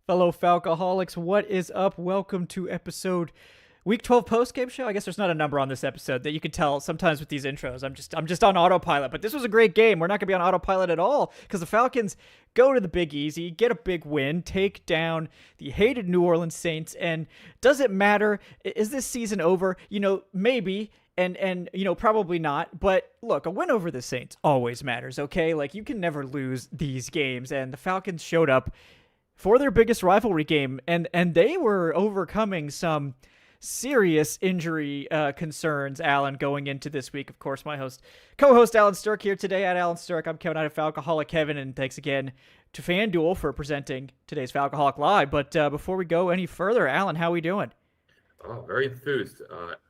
Fellow Falcoholics, what is up? Welcome to episode week 12 post-game show. I guess there's not a number on this episode that you can tell sometimes with these intros. I'm just on autopilot, but this was a great game. We're not going to be on autopilot at all because the Falcons go to the Big Easy, get a big win, take down the hated New Orleans Saints. And does it matter? Is this season over? Maybe. And probably not. But look, a win over the Saints always matters, okay? Like, you can never lose these games. And the Falcons showed up for their biggest rivalry game, and they were overcoming some serious injury concerns, Alan, going into this week. Of course, my co-host Allen Strk here today at Allen Strk. I'm Kevin, out of Falcoholic Kevin, and thanks again to FanDuel for presenting today's Falcoholic Live. But before we go any further, Alan, how are we doing? Oh, very enthused.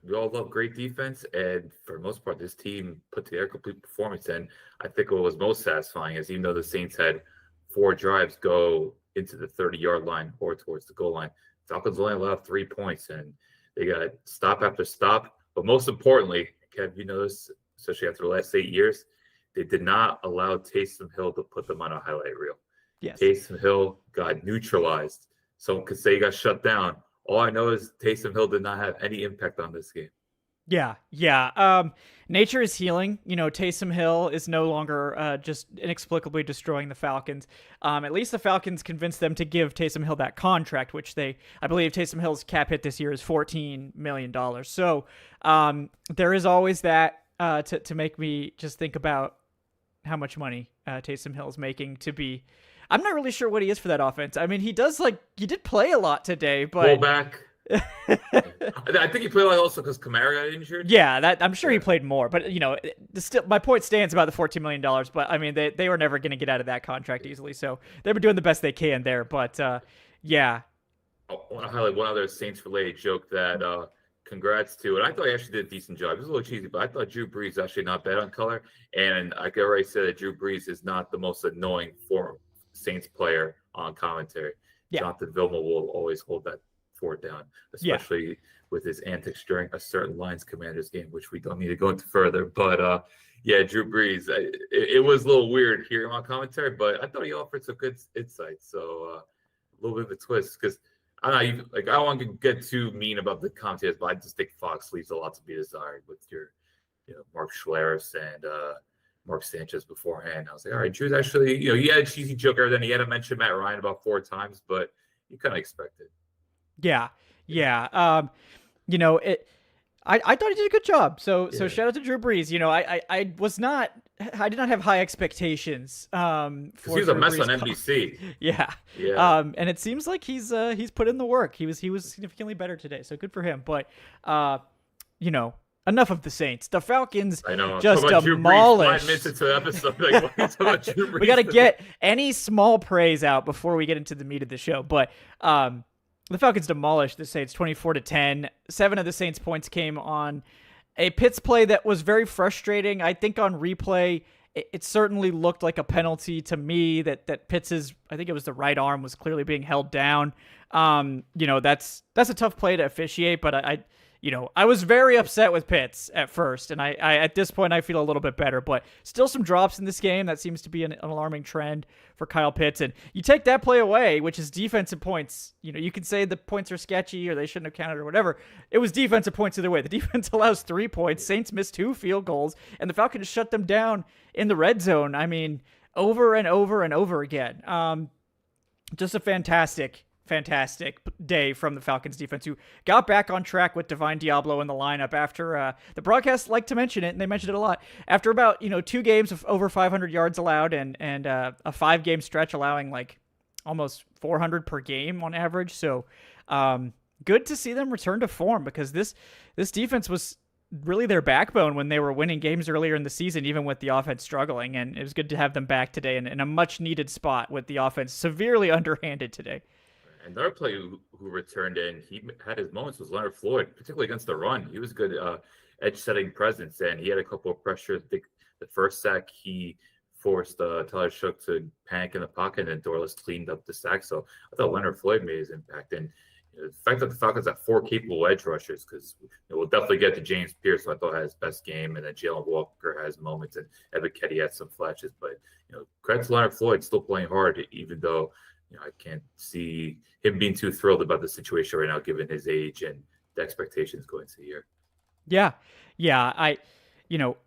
We all love great defense, and for the most part, this team put together a complete performance. And I think what was most satisfying is, even though the Saints had 4 drives go into the 30-yard line or towards the goal line, Falcons only allowed 3 points, and they got stop after stop. But most importantly, Kev, you know this, especially after the last 8 years, they did not allow Taysom Hill to put them on a highlight reel. Yes. Taysom Hill got neutralized. Someone could say he got shut down. All I know is Taysom Hill did not have any impact on this game. Yeah. Nature is healing. Taysom Hill is no longer just inexplicably destroying the Falcons. At least the Falcons convinced them to give Taysom Hill that contract, which I believe Taysom Hill's cap hit this year is $14 million. So there is always that to make me just think about how much money Taysom Hill is making to be. I'm not really sure what he is for that offense. I mean, he did play a lot today, but fullback. I think he played a lot also because Kamara got injured. Yeah, I'm sure he played more, but my point stands about the $14 million. But I mean, they were never going to get out of that contract easily, so they were doing the best they can there. But yeah. I want to highlight one other Saints-related joke that congrats to, and I thought he actually did a decent job. It was a little cheesy, but I thought Drew Brees is actually not bad on color, and I can already say that Drew Brees is not the most annoying former Saints player on commentary. Yeah. Jonathan Vilma will always hold that fort down, especially with his antics during a certain Lions Commanders game, which we don't need to go into further. But Drew Brees, it was a little weird hearing him on commentary, but I thought he offered some good insights. So a little bit of a twist, because I don't know, I don't want to get too mean about the commentators, but I just think Fox leaves a lot to be desired with your, Mark Schlereth and Mark Sanchez beforehand. I was like, all right, Drew's actually, he had a cheesy joke, then he had to mention Matt Ryan about 4 times, but you kind of expected. Yeah. I thought he did a good job. So shout out to Drew Brees. I did not have high expectations. For he was a mess on NBC. Yeah. And it seems like he's put in the work. He was significantly better today. So good for him. But enough of the Saints. The Falcons just demolished. 5 minutes into the episode, like, Drew Brees. We got to get any small praise out before we get into the meat of the show. But the Falcons demolished the Saints 24-10. 7 of the Saints' points came on a Pitts play that was very frustrating. I think on replay, it certainly looked like a penalty to me that Pitts's, I think it was the right arm, was clearly being held down. That's a tough play to officiate, but I was very upset with Pitts at first, and I at this point I feel a little bit better, but still some drops in this game. That seems to be an alarming trend for Kyle Pitts, and you take that play away, which is defensive points. You can say the points are sketchy or they shouldn't have counted or whatever. It was defensive points either way. The defense allows 3 points. Saints missed 2 field goals, and the Falcons shut them down in the red zone. I mean, over and over and over again. Just a fantastic day from the Falcons defense, who got back on track with Divine Diablo in the lineup after the broadcast liked to mention it, and they mentioned it a lot, after about 2 games of over 500 yards allowed and a 5-game stretch allowing like almost 400 per game on average. So good to see them return to form, because this defense was really their backbone when they were winning games earlier in the season, even with the offense struggling, and it was good to have them back today in a much needed spot with the offense severely underhanded today. Another player who returned in, he had his moments, was Leonard Floyd, particularly against the run. He was good edge-setting presence, and he had a couple of pressures. The first sack, he forced Tyler Shough to panic in the pocket, and Dorless cleaned up the sack. So I thought Leonard Floyd made his impact. And the fact that the Falcons have 4 capable edge rushers, because we'll definitely get to James Pierce, who I thought had his best game, and then Jalen Walker has moments, and Evan Ketty had some flashes. But credit to Leonard Floyd, still playing hard, even though I can't see him being too thrilled about the situation right now, given his age and the expectations going into the year. Yeah. Yeah. You know,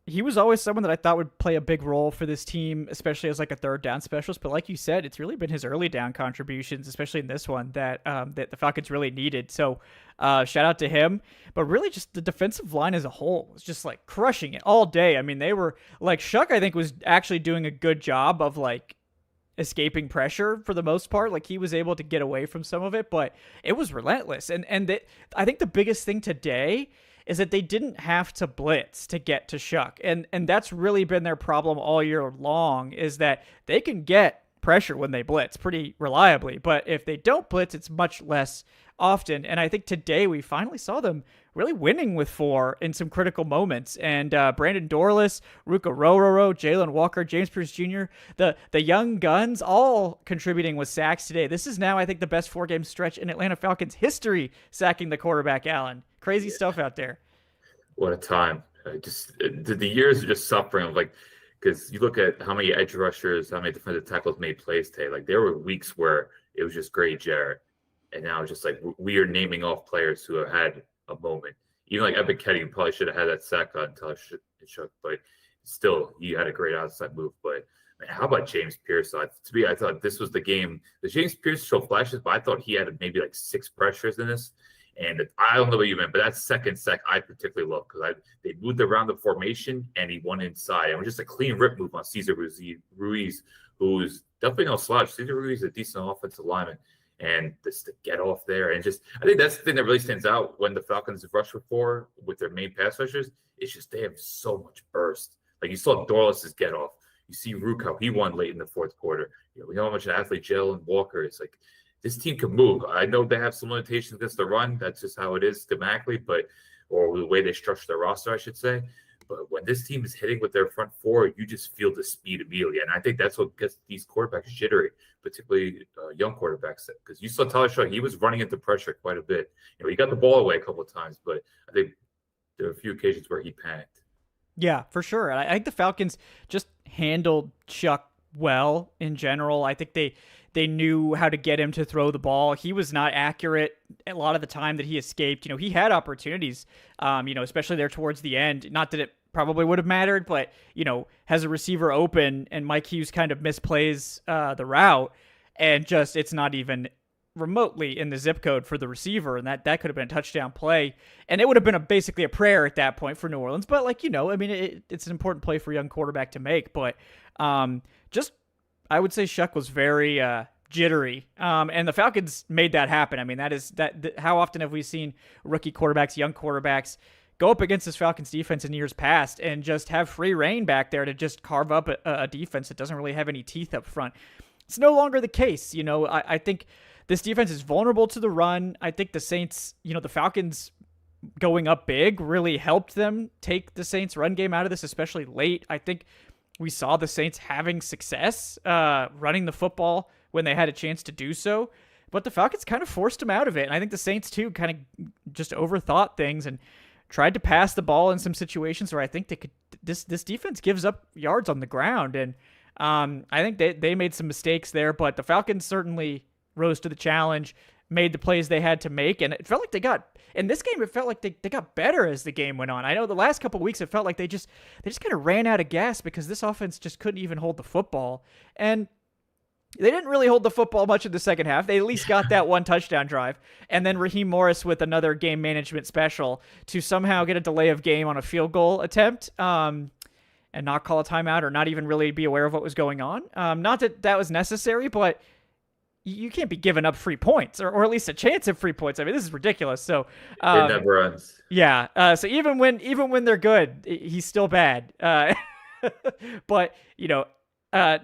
he was always someone that I thought would play a big role for this team, especially as like a third down specialist. But like you said, it's really been his early down contributions, especially in this one, that that the Falcons really needed. So shout out to him. But really just the defensive line as a whole was just like crushing it all day. I mean, they were like Shuck, I think, was actually doing a good job of like escaping pressure for the most part. Like he was able to get away from some of it, but it was relentless. I think the biggest thing today is that they didn't have to blitz to get to Shuck. And that's really been their problem all year long, is that they can get pressure when they blitz pretty reliably. But if they don't blitz, it's much less often. And I think today we finally saw them really winning with 4 in some critical moments. And Brandon Dorlus, Ruka Rororo, Jalen Walker, James Pierce Jr., the young guns all contributing with sacks today. This is now, I think, the best 4-game stretch in Atlanta Falcons history, sacking the quarterback, Allen. Crazy stuff out there. What a time. The years are just suffering. Like, because you look at how many edge rushers, how many defensive tackles made plays today. Like, there were weeks where it was just Gray Jarrett. And now it's just like we are naming off players who have had a moment. Even like Epic Ketty probably should have had that sack on Shook, but still, he had a great outside move. But man, how about James Pierce? I thought this was the game. The James Pierce show flashes, but I thought he had maybe like 6 pressures in this. And I don't know what you meant, but that second sack I particularly love because they moved around the formation and he won inside. And it was just a clean rip move on Cesar Ruiz, who's definitely no slouch. Cesar Ruiz is a decent offensive lineman. And just to get off there and just, I think that's the thing that really stands out when the Falcons rush for with their main pass rushers. It's just they have so much burst. Like you saw Dorlus's get off. You see Rook how he won late in the fourth quarter. We know how much athlete Jalen Walker is. Like this team can move. I know they have some limitations against the run. That's just how it is schematically, or the way they structure their roster, I should say. But when this team is hitting with their front 4, you just feel the speed immediately. And I think that's what gets these quarterbacks jittery, particularly young quarterbacks. Because you saw Tyler Shaw, he was running into pressure quite a bit. He got the ball away a couple of times, but I think there were a few occasions where he panicked. Yeah, for sure. I think the Falcons just handled Chuck well in general. I think they knew how to get him to throw the ball. He was not accurate a lot of the time that he escaped. He had opportunities, especially there towards the end. Not that it probably would have mattered, but, has a receiver open and Mike Hughes kind of misplays the route and just it's not even remotely in the zip code for the receiver, and that could have been a touchdown play, and it would have been basically a prayer at that point for New Orleans. But it's an important play for a young quarterback to make. But I would say Shuck was very jittery, and the Falcons made that happen. I mean, how often have we seen rookie quarterbacks, young quarterbacks go up against this Falcons defense in years past and just have free reign back there to just carve up a defense that doesn't really have any teeth up front? It's no longer the case. I think this defense is vulnerable to the run. I think the Saints, the Falcons going up big really helped them take the Saints run game out of this, especially late. I think we saw the Saints having success running the football when they had a chance to do so, but the Falcons kind of forced them out of it. And I think the Saints too kind of just overthought things and tried to pass the ball in some situations where I think they could. This defense gives up yards on the ground, and I think they made some mistakes there, but the Falcons certainly rose to the challenge, made the plays they had to make, and it felt like in this game, it felt like they got better as the game went on. I know the last couple of weeks, it felt like they just kind of ran out of gas because this offense just couldn't even hold the football, and they didn't really hold the football much in the second half. They at least got that one touchdown drive, and then Raheem Morris with another game management special to somehow get a delay of game on a field goal attempt, and not call a timeout or not even really be aware of what was going on. Not that was necessary, but you can't be giving up free points or at least a chance of free points. I mean, this is ridiculous. So it never ends. Yeah. So even when they're good, he's still bad. But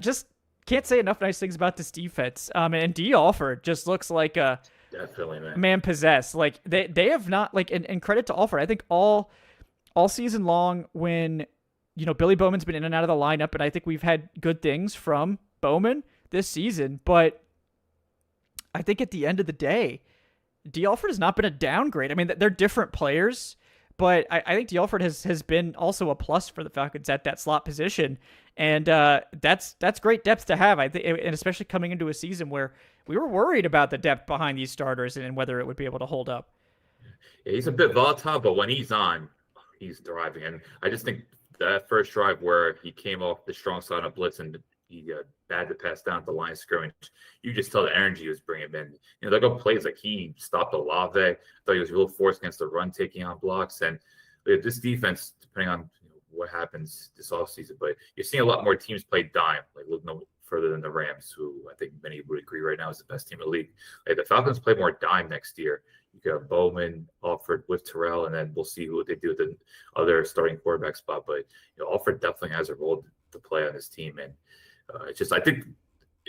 just can't say enough nice things about this defense. And D. Alford just looks like a definitely man possessed. Like they have not and credit to Alford. I think all season long when Billy Bowman's been in and out of the lineup, and I think we've had good things from Bowman this season, but I think at the end of the day, D. Alford has not been a downgrade. I mean, they're different players, but I think D'Alford has been also a plus for the Falcons at that slot position, and that's great depth to have. I think, and especially coming into a season where we were worried about the depth behind these starters and whether it would be able to hold up. Yeah, he's a bit volatile, but when he's on, he's thriving. And I just think that first drive where he came off the strong side of blitz and he bad to pass down at the line of scrimmage, you just tell the energy he was bringing in. You know, there go plays like he stopped Olave. I thought he was real forced against the run, taking on blocks. And this defense, depending on what happens this offseason, but you're seeing a lot more teams play dime, like look no further than the Rams, who I think many would agree right now is the best team in the league. Like the Falcons play more dime next year. You got Bowman offered with Terrell, and then we'll see what they do with the other starting quarterback spot. But Alfred definitely has a role to play on this team, and it's just I think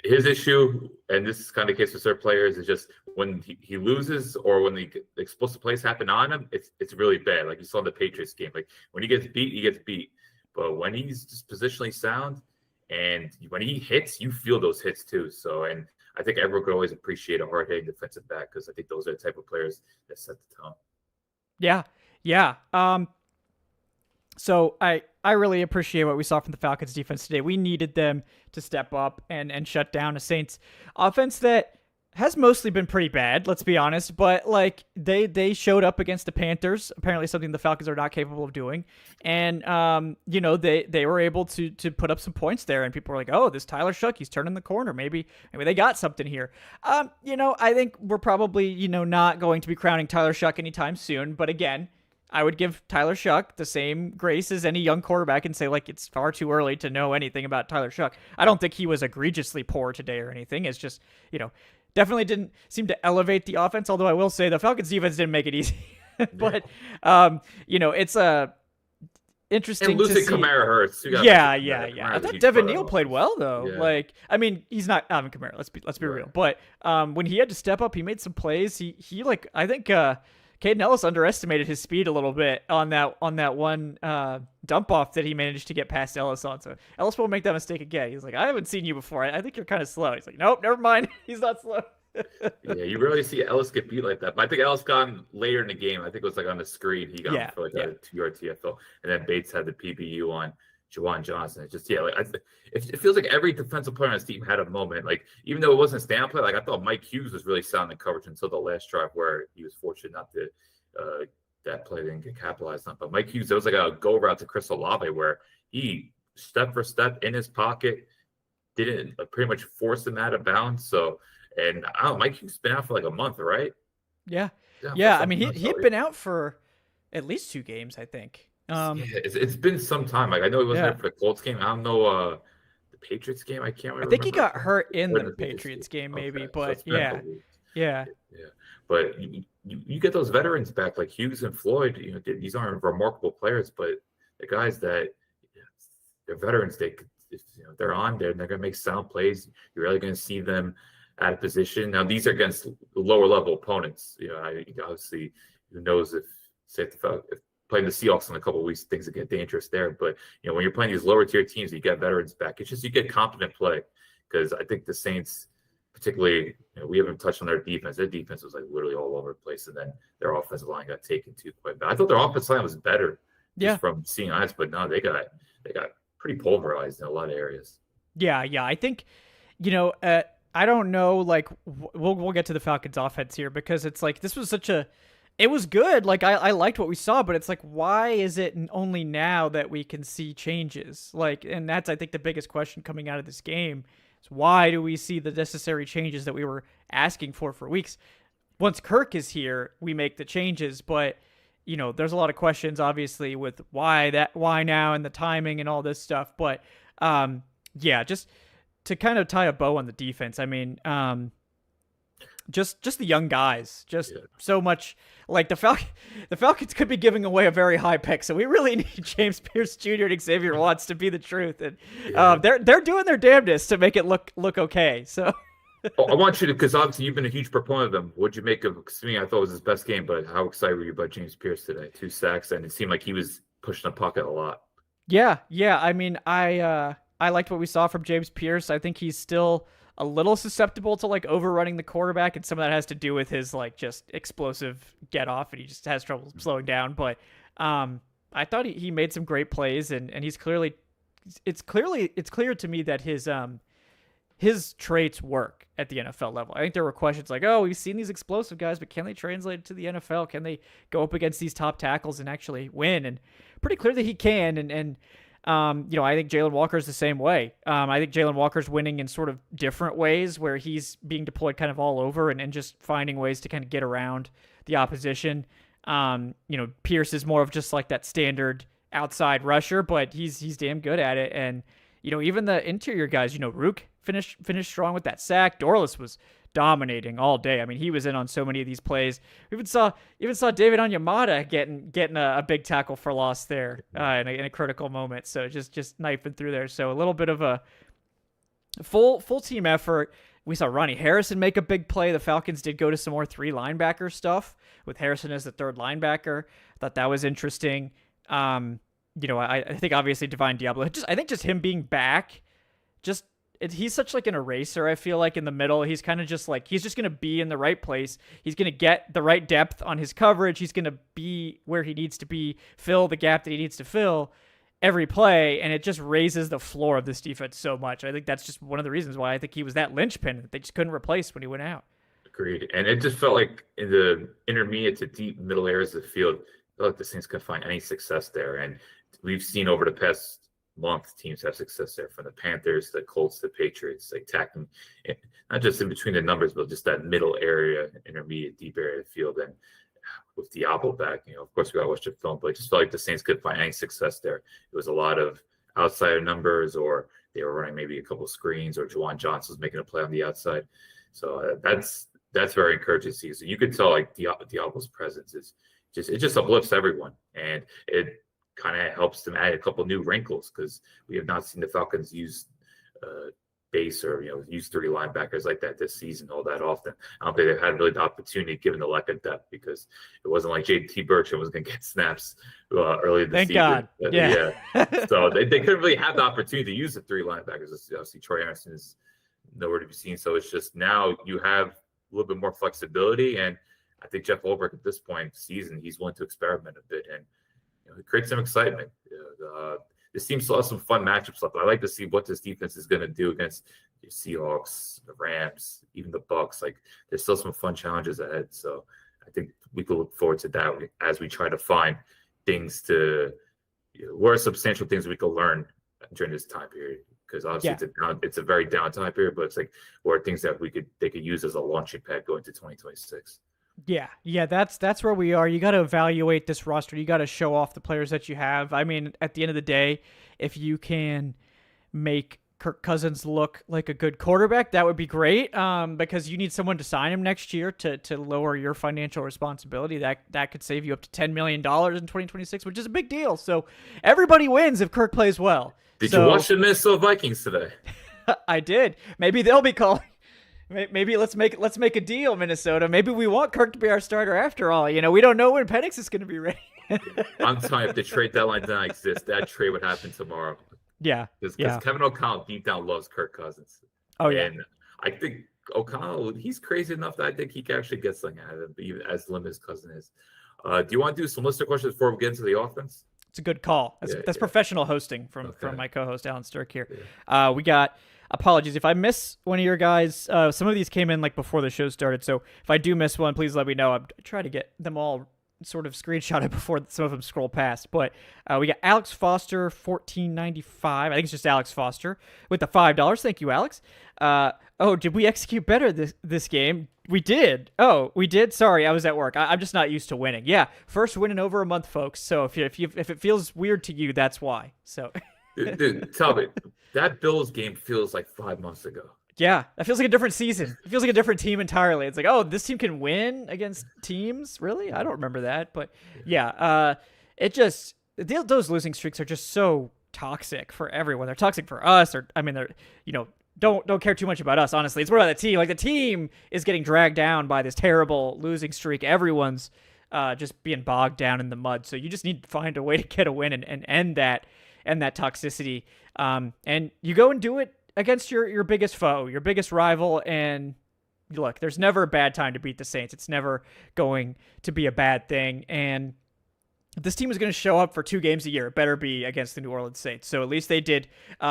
his issue, and this is kind of the case with certain players, is just when he loses or when the explosive plays happen on him, it's really bad. Like you saw in the Patriots game, like when he gets beat, he gets beat. But when he's just positionally sound and when he hits, you feel those hits too. So, and I think everyone could always appreciate a hard-hitting defensive back because I think those are the type of players that set the tone. Yeah. So I really appreciate what we saw from the Falcons defense today. We needed them to step up and shut down a Saints offense that has mostly been pretty bad, let's be honest, but like they showed up against the Panthers, apparently something the Falcons are not capable of doing. And they were able to put up some points there, and people were like, "Oh, this Tyler Shough, he's turning the corner. Maybe they got something here." I think we're probably, not going to be crowning Tyler Shough anytime soon, but again, I would give Tyler Shough the same grace as any young quarterback and say, like, it's far too early to know anything about Tyler Shough. I don't think he was egregiously poor today or anything. It's just, definitely didn't seem to elevate the offense, although I will say the Falcons defense didn't make it easy. But, it's interesting and losing to see. Kamara hurts. Yeah. I thought Devin Neal played well, though. Yeah. He's not Alvin Kamara. Let's be real. But when he had to step up, he made some plays. He I think Caden Ellis underestimated his speed a little bit on that one dump off that he managed to get past Ellis on. So Ellis won't make that mistake again. He's like, I haven't seen you before. I think you're kind of slow. He's like, nope, never mind. He's not slow. Yeah, you rarely see Ellis get beat like that. But I think Ellis got him later in the game. I think it was like on the screen. He got him for like a 2-yard TFL. And then Bates had the PBU on Juwan Johnson. It's just, it feels like every defensive player on his team had a moment. Like, even though it wasn't a stand play, like I thought Mike Hughes was really sound in coverage until the last drive where he was fortunate not to, that play didn't get capitalized on. But Mike Hughes, there was like a go route to Chris Olave where he step for step in his pocket, didn't pretty much force him out of bounds. So, and Mike Hughes has been out for like a month, right? Yeah. I mean, he'd been out for at least 2 games, I think. It's been some time. Like I know he wasn't there for the Colts game. I don't know the Patriots game. I can't remember. I think he got hurt in the Patriots game, maybe. Okay. But yeah. But you get those veterans back like Hughes and Floyd. These aren't remarkable players, but the guys that they're veterans. They're on there and they're gonna make sound plays. You're really gonna see them out of position. Now these are against lower level opponents. Obviously, who knows if playing the Seahawks in a couple of weeks, things that get dangerous there. But when you're playing these lower tier teams, you get veterans back. It's just you get competent play because I think the Saints, particularly, we haven't touched on their defense. Their defense was like literally all over the place, and then their offensive line got taken too quite bad. I thought their offensive line was better, just from seeing eyes, but no, they got pretty pulverized in a lot of areas. Yeah. I think, I don't know. Like we'll get to the Falcons offense here because it's like this was it was good. Like I liked what we saw, but it's like, why is it only now that we can see changes? Like, and that's, I think, the biggest question coming out of this game is why do we see the necessary changes that we were asking for weeks? Once Kirk is here, we make the changes, but there's a lot of questions obviously with why now and the timing and all this stuff. But just to kind of tie a bow on the defense, I mean, just the young guys, so much. Like the Falcons could be giving away a very high pick, so we really need James Pierce Jr. and Xavier Watts to be the truth, and they're doing their damnedest to make it look okay. So, I want you to, because obviously you've been a huge proponent of them. What'd you make of? To me, I thought it was his best game, but how excited were you about James Pierce today? 2 sacks, and it seemed like he was pushing the pocket a lot. Yeah. I mean, I liked what we saw from James Pierce. I think he's still a little susceptible to like overrunning the quarterback, and some of that has to do with his like just explosive get off, and he just has trouble slowing down. But I thought he made some great plays, and it's clear to me that his traits work at the NFL level. I think there were questions like, oh, we've seen these explosive guys, but can they translate it to the NFL? Can they go up against these top tackles and actually win? And pretty clear that he can. And I think Jalen Walker's the same way. I think Jalen Walker's winning in sort of different ways where he's being deployed kind of all over and just finding ways to kind of get around the opposition. Pierce is more of just like that standard outside rusher, but he's damn good at it. And, even the interior guys, Rook finished strong with that sack. Dorless was dominating all day. I mean, he was in on so many of these plays. We even saw David Onyemata getting a big tackle for loss there in a critical moment. So just knifing through there. So a little bit of a full team effort. We saw Ronnie Harrison make a big play. The Falcons did go to some more 3 linebacker stuff with Harrison as the 3rd linebacker. I thought that was interesting. I think obviously Divine Diablo, I think just him being back, he's such like an eraser. I feel like in the middle, he's kind of just like, he's just going to be in the right place. He's going to get the right depth on his coverage. He's going to be where he needs to be, fill the gap that he needs to fill every play. And it just raises the floor of this defense so much. I think that's just one of the reasons why I think he was that linchpin that they just couldn't replace when he went out. Agreed. And it just felt like in the intermediate to deep middle areas of the field, I felt like the Saints couldn't find any success there. And we've seen over the past month teams have success there, from the Panthers, the Colts, the Patriots, like attacking not just in between the numbers, but just that middle area, intermediate, deep area of the field. And with Diablo back, of course we got to watch the film, but it just felt like the Saints couldn't find any success there. It was a lot of outside numbers, or they were running maybe a couple screens, or Juwan Johnson was making a play on the outside. So that's very encouraging to see. So you could tell like Diablo's presence it just uplifts everyone, and it kind of helps them add a couple new wrinkles, because we have not seen the Falcons use base or use 3 linebackers like that this season all that often. I don't think they've had really the opportunity given the lack of depth, because it wasn't like JT Bertram was going to get snaps early this season. Thank God. Yeah. So they couldn't really have the opportunity to use the 3 linebackers. Obviously, Troy Anderson is nowhere to be seen. So it's just now you have a little bit more flexibility, and I think Jeff Ulbrich at this point in the season, he's willing to experiment a bit and create some excitement. This team still has some fun matchups left. I like to see what this defense is going to do against the Seahawks, the Rams, even the Bucks. Like, there's still some fun challenges ahead. So I think we can look forward to that as we try to find things what are substantial things we can learn during this time period. Because obviously it's a very down time period, but it's like, what are things that they could use as a launching pad going to 2026. Yeah, that's where we are. You got to evaluate this roster. You got to show off the players that you have. I mean, at the end of the day, if you can make Kirk Cousins look like a good quarterback, that would be great, because you need someone to sign him next year to lower your financial responsibility. That could save you up to $10 million in 2026, which is a big deal. So everybody wins if Kirk plays well. Did you watch the Minnesota Vikings today? I did. Maybe they'll be calling. Maybe let's make a deal, Minnesota. Maybe we want Kirk to be our starter after all. We don't know when Penix is going to be ready. I'm telling you, if the trade deadline did not exist, that trade would happen tomorrow. Yeah. Because Kevin O'Connell deep down loves Kirk Cousins. Oh, yeah. And I think O'Connell, he's crazy enough that I think he can actually get something out of him, even as limited as Cousin is. Do you want to do some listener questions before we get into the offense? It's a good call. That's professional hosting from my co-host Allen Strk here. Yeah. We got. Apologies if I miss one of your guys. Some of these came in like before the show started, so if I do miss one, please let me know. I'm trying to get them all sort of screenshotted before some of them scroll past. But we got Alex Foster, $14.95. I think it's just Alex Foster with the $5. Thank you, Alex. Did we execute better this game? We did. Oh, we did. Sorry, I was at work. I'm just not used to winning. Yeah, first win in over a month, folks. So if it feels weird to you, that's why. So. Dude, tell me, that Bills game feels like 5 months ago. Yeah, that feels like a different season. It feels like a different team entirely. It's like, oh, this team can win against teams? Really? I don't remember that. But yeah, those losing streaks are just so toxic for everyone. They're toxic for us. They're don't care too much about us, honestly. It's more about the team. Like, the team is getting dragged down by this terrible losing streak. Everyone's just being bogged down in the mud. So you just need to find a way to get a win and end that. And that toxicity. And you go and do it against your biggest foe, your biggest rival. And look, there's never a bad time to beat the Saints. It's never going to be a bad thing. And if this team is going to show up for 2 games a year, it better be against the New Orleans Saints. So at least they did.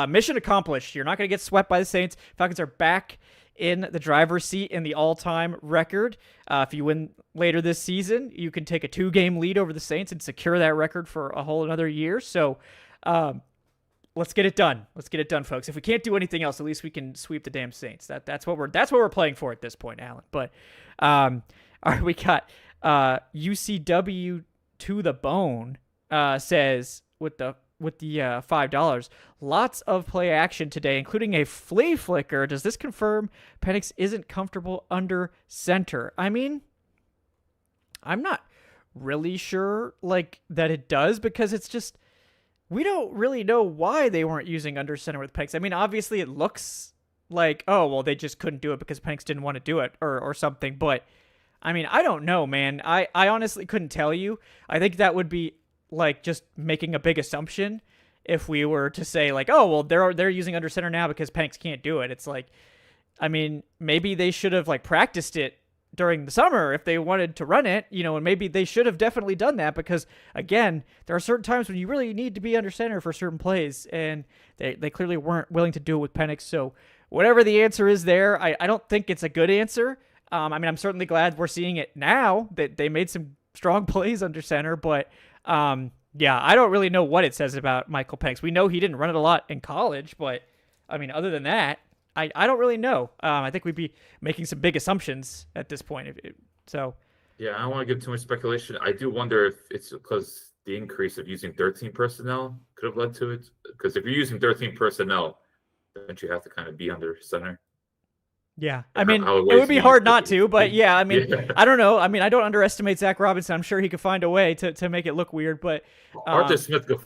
Mission accomplished. You're not going to get swept by the Saints. Falcons are back in the driver's seat in the all-time record. If you win later this season, you can take a 2-game lead over the Saints and secure that record for a whole another year. So let's get it done. Let's get it done, folks. If we can't do anything else, at least we can sweep the damn Saints. That's what we're playing for at this point, Alan. But all right, we got UCW to the bone says with the $5, lots of play action today, including a flea flicker. Does this confirm Penix isn't comfortable under center? I mean, I'm not really sure that it does, because it's just, we don't really know why they weren't using under center with Penix. I mean, obviously it looks like, oh, well, they just couldn't do it because Penix didn't want to do it or something. But I mean, I don't know, man. I honestly couldn't tell you. I think that would be just making a big assumption if we were to say oh, well, they're using under center now because Penix can't do it. It's I mean, maybe they should have practiced it during the summer if they wanted to run it, and maybe they should have definitely done that, because again, there are certain times when you really need to be under center for certain plays, and they clearly weren't willing to do it with Penix. So whatever the answer is there, I don't think it's a good answer. I mean, I'm certainly glad we're seeing it now that they made some strong plays under center, but yeah, I don't really know what it says about Michael Penix. We know he didn't run it a lot in college, but I mean, other than that, I don't really know. I think we'd be making some big assumptions at this point. Yeah, I don't want to give too much speculation. I do wonder if it's because the increase of using 13 personnel could have led to it. Because if you're using 13 personnel, don't you have to kind of be under center? Yeah, I mean, it would be hard not to, but yeah, I mean, yeah. I don't know. I mean, I don't underestimate Zach Robinson. I'm sure he could find a way to make it look weird, but Arthur Smith could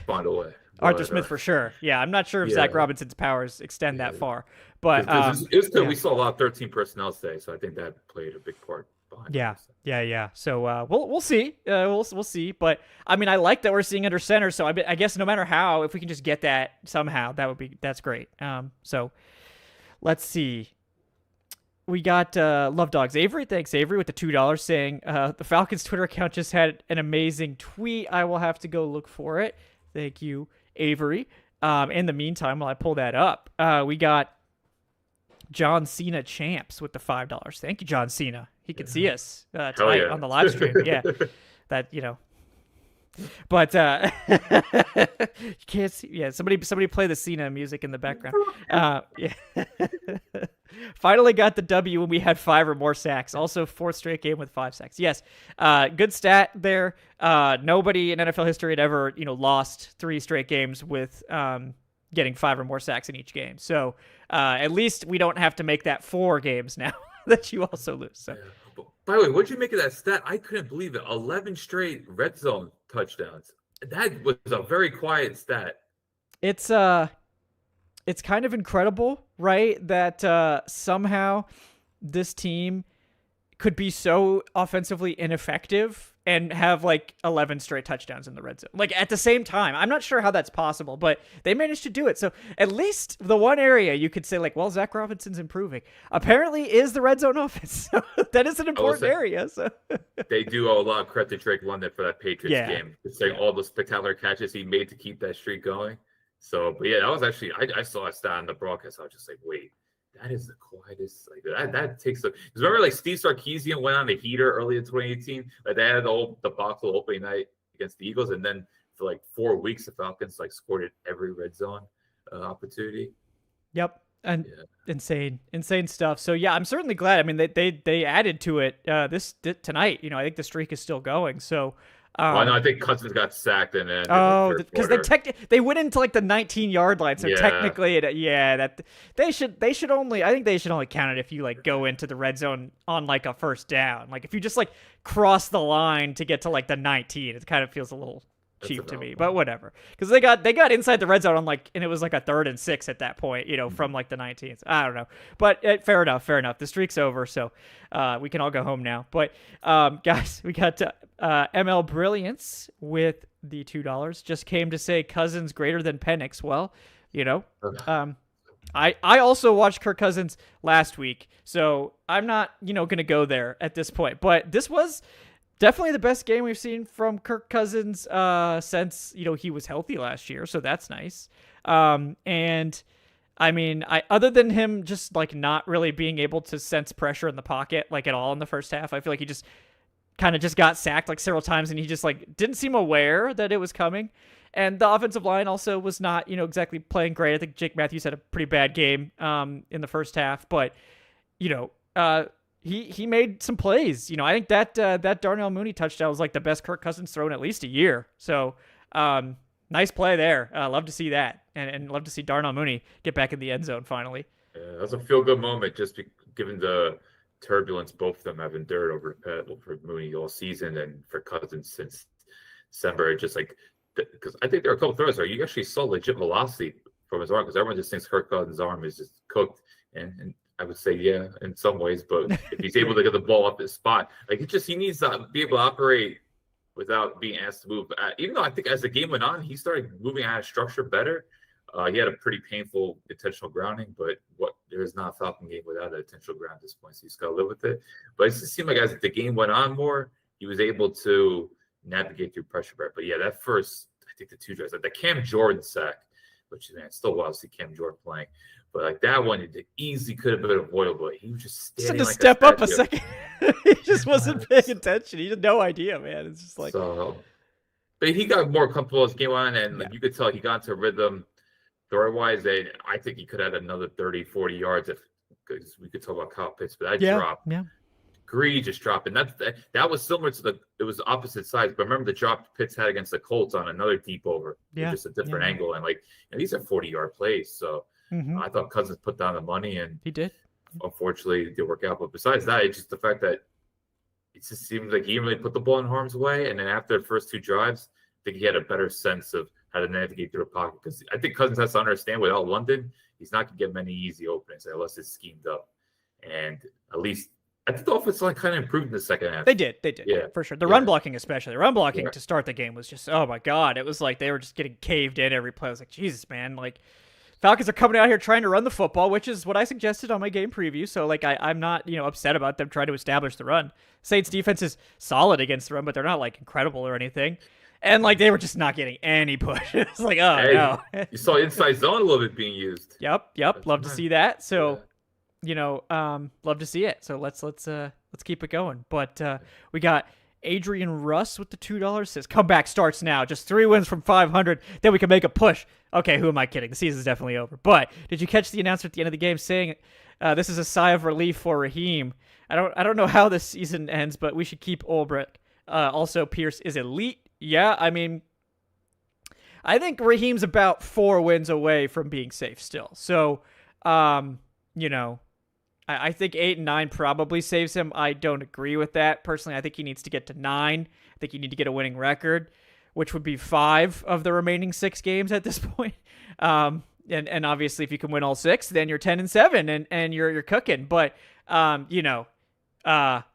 find a way. Arthur Smith for sure. Yeah, I'm not sure if Zach Robinson's powers extend that far, but it was good. We saw a lot of 13 personnel today, so I think that played a big part behind it. Yeah. So we'll see. We'll see. But I mean, I like that we're seeing under center. So I guess no matter how, if we can just get that somehow, that's great. So let's see. We got Love Dogs Avery. Thanks, Avery, with the $2 saying the Falcons Twitter account just had an amazing tweet. I will have to go look for it. Thank you, Avery. In the meantime, while I pull that up, we got John Cena Champs with the $5. Thank you, John Cena. He could see us tonight on the live stream. Yeah, that But you can't see. Yeah, somebody play the Cena music in the background. Yeah. Finally got the W when we had 5 or more sacks. Also, 4th straight game with 5 sacks. Yes, good stat there. Nobody in NFL history had ever lost 3 straight games with getting 5 or more sacks in each game. So at least we don't have to make that 4 games now that you also lose. So. By the way, what'd you make of that stat? I couldn't believe it. 11 straight red zone touchdowns. That was a very quiet stat. It's kind of incredible, right? That somehow this team could be so offensively ineffective and have 11 straight touchdowns in the red zone. At the same time, I'm not sure how that's possible, but they managed to do it. So at least the one area you could say well, Zach Robinson's improving apparently is the red zone offense. So that is an important area. So they do owe a lot of credit to Drake London for that Patriots game. Saying all the spectacular catches he made to keep that streak going. So, but yeah, that was actually, I saw a stat on the broadcast. I was just wait, that is the quietest. That takes the. Remember, Steve Sarkisian went on a heater early in 2018. They had the debacle opening night against the Eagles, and then for 4 weeks, the Falcons scored at every red zone opportunity. Yep, and insane stuff. So yeah, I'm certainly glad. I mean, they added to it tonight. I think the streak is still going. So. I think Cousins got sacked and then because they went into the 19-yard line, so technically they should only count it if you go into the red zone on a first down. If you just cross the line to get to the 19, it kind of feels a little cheap to me, but whatever, because they got inside the red zone on and it was a 3rd and 6 at that point, from the 19th. I don't know, but fair enough. The streak's over, so we can all go home now. But guys, we got ML Brilliance with the $2. Just came to say Cousins greater than Penix. Well, I also watched Kirk Cousins last week, so I'm not going to go there at this point. But this was Definitely the best game we've seen from Kirk Cousins since, he was healthy last year, so that's nice. And I mean, other than him just like not really being able to sense pressure in the pocket like at all in the first half, I feel like he just kind of just got sacked like several times, and he just like didn't seem aware that it was coming. And the offensive line also was not, exactly playing great. I think Jake Matthews had a pretty bad game in the first half, but you know, he made some plays. I think that Darnell Mooney touchdown was like the best Kirk Cousins throw in at least a year. So nice play there. Love to see that, and love to see Darnell Mooney get back in the end zone finally. Yeah, that was a feel-good moment, just given the turbulence both of them have endured over for Mooney all season, and for Cousins since December. Just like, because I think there are a couple throws where you actually saw legit velocity from his arm, because everyone just thinks Kirk Cousins' arm is just cooked, and I would say, yeah, in some ways, but if he's able to get the ball up his spot, like he needs to be able to operate without being asked to move. Even though I think as the game went on, he started moving out of structure better. He had a pretty painful intentional grounding, but there is not a Falcon game without an intentional ground at this point, so he's got to live with it. But it just seemed like as the game went on more, he was able to navigate through pressure better. But yeah, that first, I think the two drives, like the Cam Jordan sack, which, man, it's still wild to see Cam Jordan playing. But like that one, it easily could have been avoidable. He was just standing to step up a second. He just wasn't paying attention. He had no idea, man. It's just like. So, but he got more comfortable as game on, and you could tell he got into rhythm. Throw-wise, I think he could have had another 30, 40 yards because we could talk about Kyle Pitts, but that drop, egregious drop, and that was similar to it was opposite sides. But remember the drop Pitts had against the Colts on another deep over, just a different angle, and these are 40-yard plays. So I thought Cousins put down the money, and he did. Unfortunately, it didn't work out. But besides that, it's just the fact that it just seems like he didn't really put the ball in harm's way. And then after the first two drives, I think he had a better sense of how to navigate through the pocket, because I think Cousins has to understand without London, he's not going to get many easy openings unless it's schemed up. And at least I think the offensive line kind of improved in the second half. They did, yeah, for sure. The run blocking especially. The run blocking to start the game was just, oh my God. It was like they were just getting caved in every play. I was like, Jesus, man. Like, Falcons are coming out here trying to run the football, which is what I suggested on my game preview. So, like, I'm not, upset about them trying to establish the run. Saints defense is solid against the run, but they're not, like, incredible or anything. And, like, they were just not getting any push. It's like, no. You saw inside zone a little bit being used. Yep. That's love nice. To see that. So, love to see it. So let's keep it going. But we got Adrian Russ with the $2 says, comeback starts now. Just 3 wins from 500. Then we can make a push. Okay, who am I kidding? The season's definitely over. But did you catch the announcer at the end of the game saying this is a sigh of relief for Raheem? I don't know how this season ends, but we should keep Ulbrich. Also, Pierce is elite. Yeah, I mean, I think Raheem's about 4 wins away from being safe still. So, I think 8 and 9 probably saves him. I don't agree with that. Personally, I think he needs to get to 9. I think you need to get a winning record, which would be 5 of the remaining 6 games at this point. And obviously, if you can win all 6, then you're 10 and 7, and you're cooking. But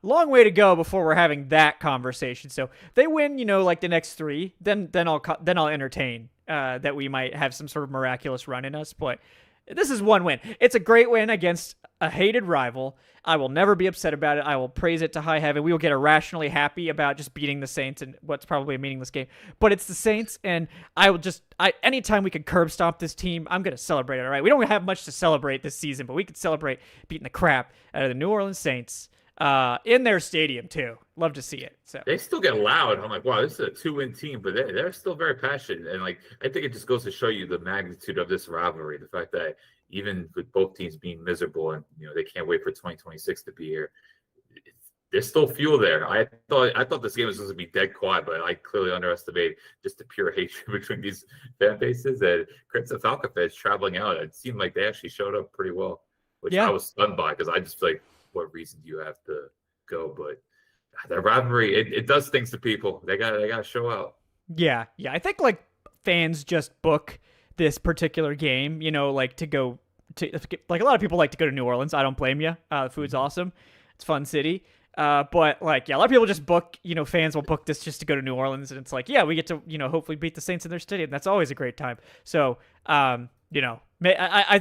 long way to go before we're having that conversation. So if they win, like the next 3, then I'll entertain that we might have some sort of miraculous run in us. But this is 1 win. It's a great win against a hated rival. I will never be upset about it. I will praise it to high heaven. We will get irrationally happy about just beating the Saints in what's probably a meaningless game. But it's the Saints, and anytime we can curb stomp this team, I'm going to celebrate it, all right? We don't have much to celebrate this season, but we could celebrate beating the crap out of the New Orleans Saints in their stadium, too. Love to see it. So they still get loud. I'm like, wow, this is a 2-win team, but they're still very passionate. And, I think it just goes to show you the magnitude of this rivalry, the fact that even with both teams being miserable and they can't wait for 2026 to be here, there's still fuel there. I thought this game was going to be dead quiet, but I clearly underestimated just the pure hatred between these fan bases. And credit to Falcon fans traveling out, it seemed like they actually showed up pretty well, which I was stunned by, because I just feel like, what reason do you have to go? But that rivalry, it does things to people. They got to show out. Yeah. I think fans just book this particular game, to go to, a lot of people like to go to New Orleans. I don't blame you. The food's awesome. It's a fun city. But a lot of people just book, fans will book this just to go to New Orleans. And it's like, yeah, we get to, hopefully beat the Saints in their stadium. That's always a great time. So, I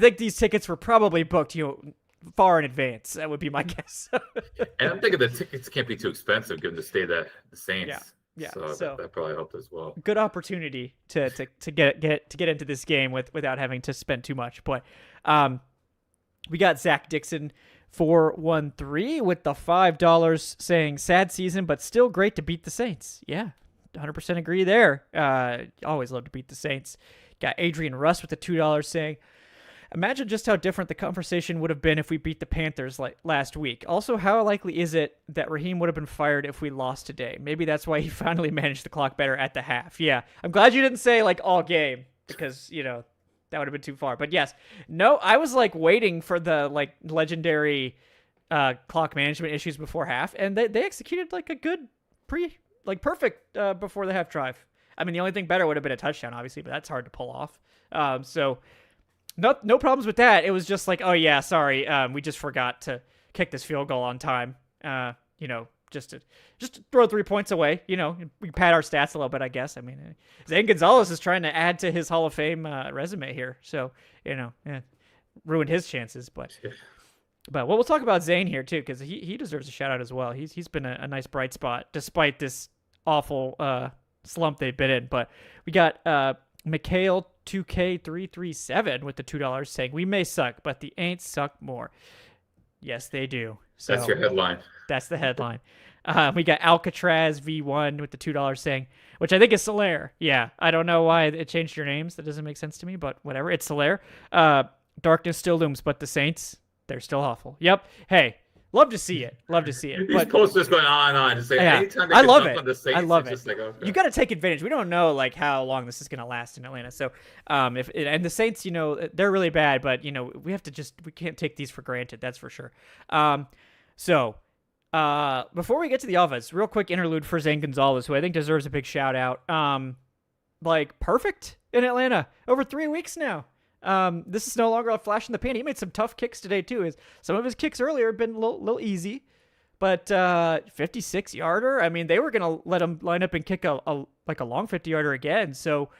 think these tickets were probably booked, far in advance. That would be my guess. And I'm thinking the tickets can't be too expensive given the state that the Saints. Yeah. So that probably helped as well. Good opportunity to get into this game without having to spend too much. But we got Zach Dixon 413 with the $5 saying sad season, but still great to beat the Saints. Yeah, 100% agree there. Always love to beat the Saints. Got Adrian Russ with the $2 saying, imagine just how different the conversation would have been if we beat the Panthers last week. Also, how likely is it that Raheem would have been fired if we lost today? Maybe that's why he finally managed the clock better at the half. Yeah, I'm glad you didn't say all game because, that would have been too far. But yes, no, I was waiting for the legendary clock management issues before half, and they executed a good perfect before the half drive. I mean, the only thing better would have been a touchdown, obviously, but that's hard to pull off. So no problems with that. It was just oh yeah, sorry, we just forgot to kick this field goal on time. Just to throw 3 points away. We pad our stats a little bit, I guess. I mean, Zane Gonzalez is trying to add to his Hall of Fame resume here, so ruined his chances. But we'll talk about Zane here too, because he deserves a shout out as well. He's been a nice bright spot despite this awful slump they've been in. But we got Mikhail 2K337 with the $2 saying, we may suck, but the Aints suck more. Yes, they do. So that's your headline. That's the headline. We got Alcatraz V1 with the $2 saying, which I think is Solaire. Yeah, I don't know why it changed your names. That doesn't make sense to me, but whatever. It's Solaire. Darkness still looms, but the Saints, they're still awful. Yep. Hey, love to see it. These posters going on and on. Just anytime they I love it. On the Saints, I love it. Just okay. You got to take advantage. We don't know how long this is going to last in Atlanta. So, and the Saints, they're really bad, but we can't take these for granted. That's for sure. So, before we get to the offense, real quick interlude for Zane Gonzalez, who I think deserves a big shout out. Perfect in Atlanta over 3 weeks now. This is no longer a flash in the pan. He made some tough kicks today too. Some of his kicks earlier have been a little easy, but 56-yarder. I mean, they were gonna let him line up and kick a long 50-yarder again. So,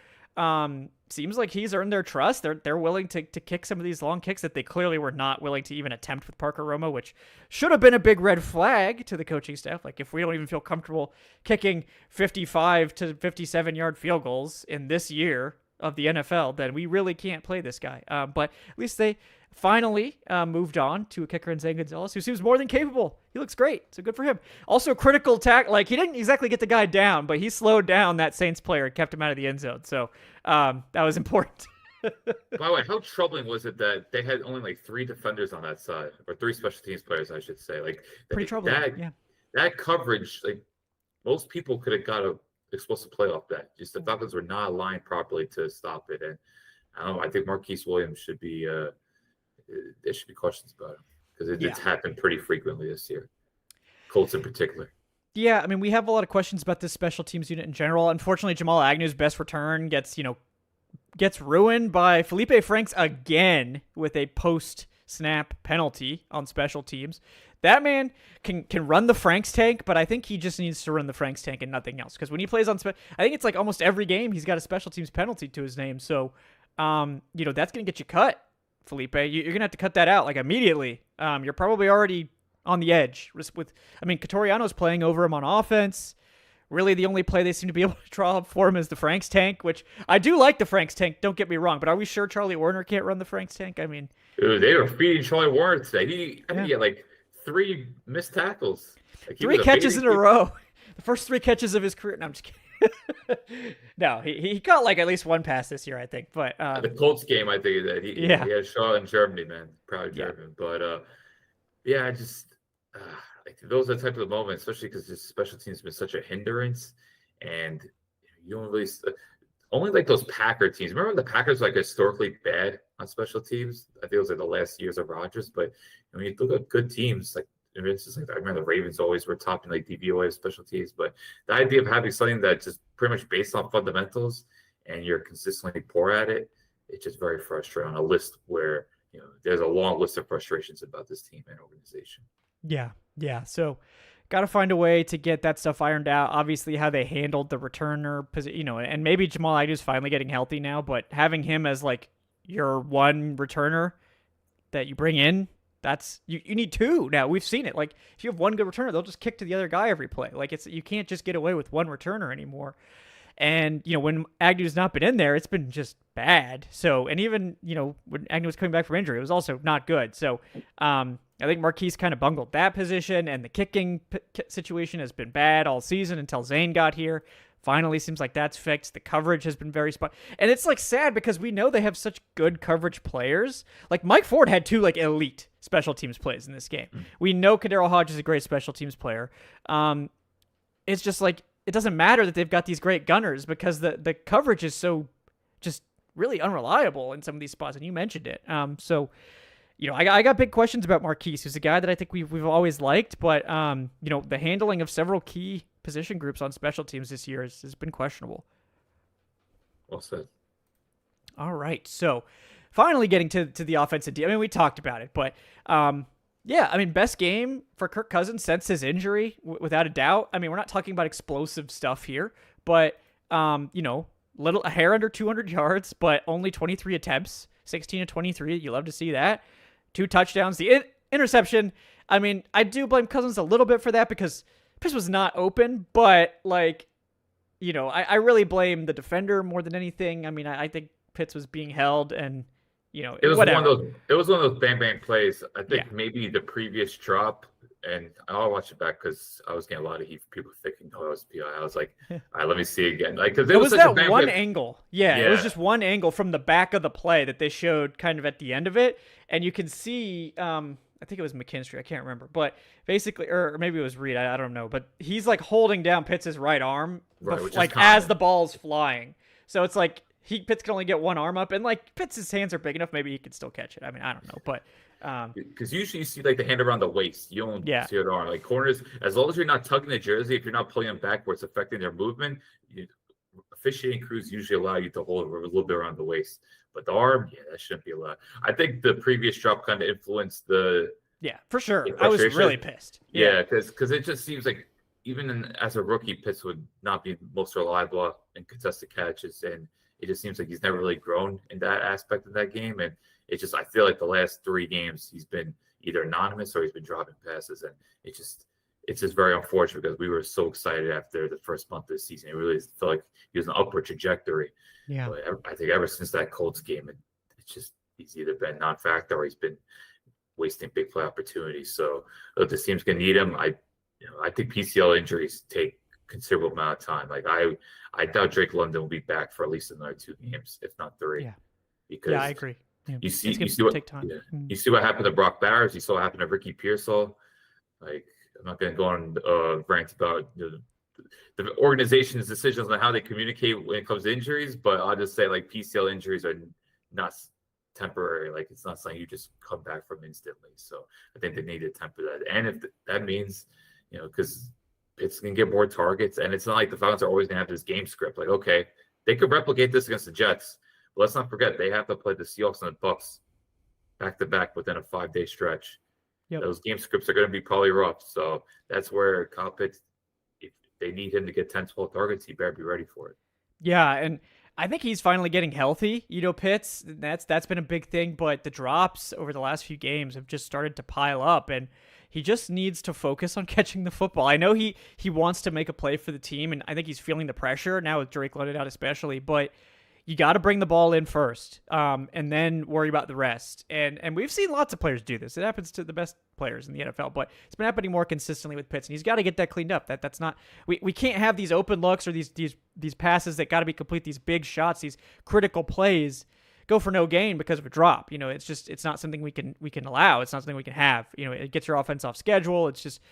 seems like he's earned their trust. They're willing to kick some of these long kicks that they clearly were not willing to even attempt with Parker Roma, which should have been a big red flag to the coaching staff. If we don't even feel comfortable kicking 55 to 57-yard field goals in this year of the NFL, then we really can't play this guy. But at least they finally moved on to a kicker in Zane Gonzalez, who seems more than capable. He looks great, so good for him. Also, critical tackle. He didn't exactly get the guy down, but he slowed down that Saints player and kept him out of the end zone. So that was important. By the way, how troubling was it that they had only 3 defenders on that side, or 3 special teams players, I should say? Pretty troubling. That coverage, most people could have got a explosive play off that. Just the Falcons were not aligned properly to stop it, and I think Marquise Williams should be. There should be questions about him because it's happened pretty frequently this year. Colts in particular. Yeah, I mean, we have a lot of questions about this special teams unit in general. Unfortunately, Jamal Agnew's best return gets ruined by Felipe Franks again with a post-snap penalty on special teams. That man can run the Franks tank, but I think he just needs to run the Franks tank and nothing else. Because when he plays on, I think it's almost every game he's got a special teams penalty to his name. So, that's going to get you cut, Felipe. You're going to have to cut that out immediately. You're probably already on the edge. Catoriano's playing over him on offense. Really, the only play they seem to be able to draw up for him is the Franks tank, which I do like the Franks tank. Don't get me wrong, but are we sure Charlie Warner can't run the Franks tank? I mean, dude, they were feeding Charlie Warner today. He had 3 missed tackles. 3 catches in a row. The first 3 catches of his career. No, I'm just kidding. No, he caught at least 1 pass this year, I think. But the Colts game, I think that he had a shot in Germany, man. Proud German. But I just those are the type of moments, especially because this special teams has been such a hindrance, and you don't really only those Packer teams. Remember when the Packers were historically bad on special teams? I think it was the last years of Rodgers, but when you look at good teams, it's just I remember the Ravens always were topping DVOA special teams, but the idea of having something that's just pretty much based on fundamentals and you're consistently poor at it, it's just very frustrating on a list where there's a long list of frustrations about this team and organization. Yeah. So got to find a way to get that stuff ironed out. Obviously, how they handled the returner position, and maybe Jamal Agnew's finally getting healthy now, but having him as your one returner that you bring in that's you need two now. We've seen it. Like if you have one good returner, they'll just kick to the other guy every play. Like you can't just get away with one returner anymore. And when Agnew's not been in there, it's been just bad. So, and even when Agnew was coming back from injury, it was also not good. So, I think Marquise kind of bungled that position, and the kicking situation has been bad all season until Zane got here. Finally, seems like that's fixed. The coverage has been very spot, and it's like sad because we know they have such good coverage players. Like Mike Ford had two like elite special teams plays in this game. We know Kadero Hodge is a great special teams player. It's just like it doesn't matter that they've got these great gunners because the coverage is so just really unreliable in some of these spots, and you mentioned it. So. I got big questions about Marquise, who's a guy that I think we've always liked, but the handling of several key position groups on special teams this year has been questionable. Well said. All right, so finally getting to the offensive D. I mean, we talked about it, but best game for Kirk Cousins since his injury, without a doubt. I mean, we're not talking about explosive stuff here, but a hair under 200 yards, but only 23 attempts, 16 to 23. You love to see that. 2 touchdowns. The interception, I mean, I do blame Cousins a little bit for that because Pitts was not open, but I really blame the defender more than anything. I mean, I think Pitts was being held and, it was whatever. It was one of those bang plays. I think maybe the previous drop, and I'll watch it back because I was getting a lot of heat from people thinking, it was PI. I was like, all right, let me see again. Like, because it was such that a bang one play. angle. Yeah, it was just one angle from the back of the play that they showed kind of at the end of it. And you can see, I think it was McKinstry. I can't remember. But basically, or maybe it was Reed. I don't know. But he's like holding down Pitts' right arm, as the ball's flying. So it's like Pitts can only get one arm up. And like Pitts' hands are big enough. Maybe he can still catch it. I mean, I don't know. But because usually you see like the hand around the waist, you don't see it on like corners. As long as you're not tugging the jersey, if you're not pulling them back where it's affecting their movement, officiating crews usually allow you to hold it a little bit around the waist. But the arm, that shouldn't be allowed. I think the previous drop kind of influenced the. Yeah, for sure. I was really pissed. Yeah, because it just seems like even as a rookie, Pitts would not be most reliable in contested catches, and it just seems like he's never really grown in that aspect of that game. And it just, I feel like the last 3 games he's been either anonymous or he's been dropping passes, and it's just very unfortunate because we were so excited after the first month of the season. It really felt like he was an upward trajectory. Yeah, but I think ever since that Colts game, he's either been non-factor or he's been wasting big play opportunities. So if this team's gonna need him, I think PCL injuries take considerable amount of time. Like I doubt Drake London will be back for at least another 2 games, if not 3. Yeah, because I agree. Yeah. You see what take time. Yeah. You see what happened to Brock Bowers. You saw what happened to Ricky Pearsall. Like I'm not going to go on rant about the organization's decisions on how they communicate when it comes to injuries, but I'll just say like PCL injuries are not temporary. Like it's not something you just come back from instantly. So I think they need to temper that. And if that means, because it's going to get more targets, and it's not like the Falcons are always going to have this game script. Like, okay, they could replicate this against the Jets. But let's not forget they have to play the Seahawks and the Bucs back to back within a 5-day stretch. Yep. Those game scripts are going to be probably rough. So that's where Kyle Pitts, if they need him to get 10, 12 targets, he better be ready for it. Yeah, and I think he's finally getting healthy. Pitts, that's been a big thing, but the drops over the last few games have just started to pile up, and he just needs to focus on catching the football. I know he wants to make a play for the team, and I think he's feeling the pressure now with Drake London out especially, but you got to bring the ball in first, and then worry about the rest. And we've seen lots of players do this. It happens to the best players in the NFL, but it's been happening more consistently with Pitts, and he's got to get that cleaned up. That's not we can't have these open looks or these passes that got to be complete, these big shots, these critical plays go for no gain because of a drop. It's not something we can allow. It's not something we can have. It gets your offense off schedule. It's just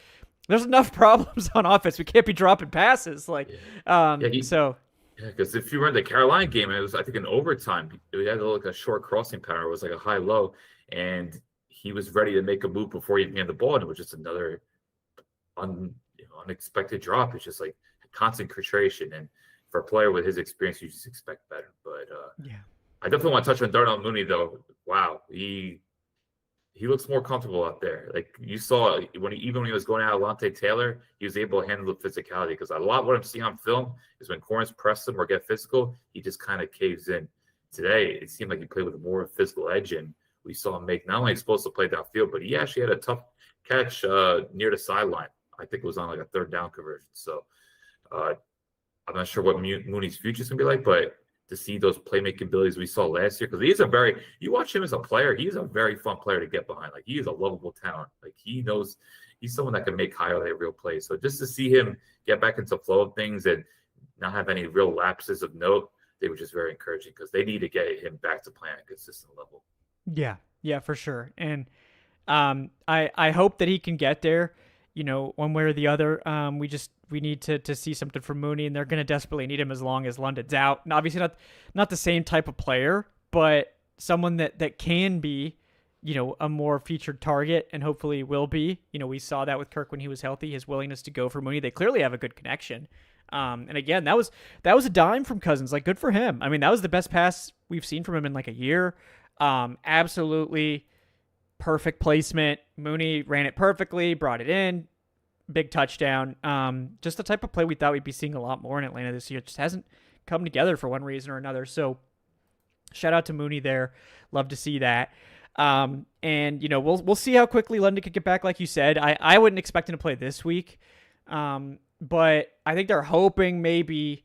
there's enough problems on offense. We can't be dropping passes so. Yeah, because if you were in the Carolina game, it was, I think, in overtime. We had a short crossing pattern. It was like a high-low, and he was ready to make a move before he even had the ball, and it was just another unexpected drop. It's just like concentration, and for a player with his experience, you just expect better. But I definitely want to touch on Darnell Mooney, though. Wow, he looks more comfortable out there. Like you saw when he was going out Alontae Taylor, he was able to handle the physicality. Because a lot of what I'm seeing on film is when corners press him or get physical, he just kind of caves in. Today, it seemed like he played with more physical edge, and we saw him make not only explosive play downfield, but he actually had a tough catch near the sideline. I think it was on like a third down conversion. So I'm not sure what Mooney's future is going to be like, but to see those playmaking abilities we saw last year, because you watch him as a player, he's a very fun player to get behind. Like, he is a lovable talent. Like, he knows he's someone that can make highlight real plays. So just to see him get back into the flow of things and not have any real lapses of note, they were just very encouraging, because they need to get him back to playing at a consistent level. Yeah, for sure. And I hope that he can get there, one way or the other. We need to see something from Mooney, and they're going to desperately need him as long as London's out. And obviously not the same type of player, but someone that can be, a more featured target, and hopefully will be. We saw that with Kirk when he was healthy, his willingness to go for Mooney. They clearly have a good connection. And again, that was a dime from Cousins. Like, good for him. I mean, that was the best pass we've seen from him in like a year. Absolutely perfect placement. Mooney ran it perfectly, brought it in. Big touchdown. Just the type of play we thought we'd be seeing a lot more in Atlanta this year. It just hasn't come together for one reason or another. So shout out to Mooney there. Love to see that. And we'll see how quickly London could get back. Like you said, I wouldn't expect him to play this week. But I think they're hoping maybe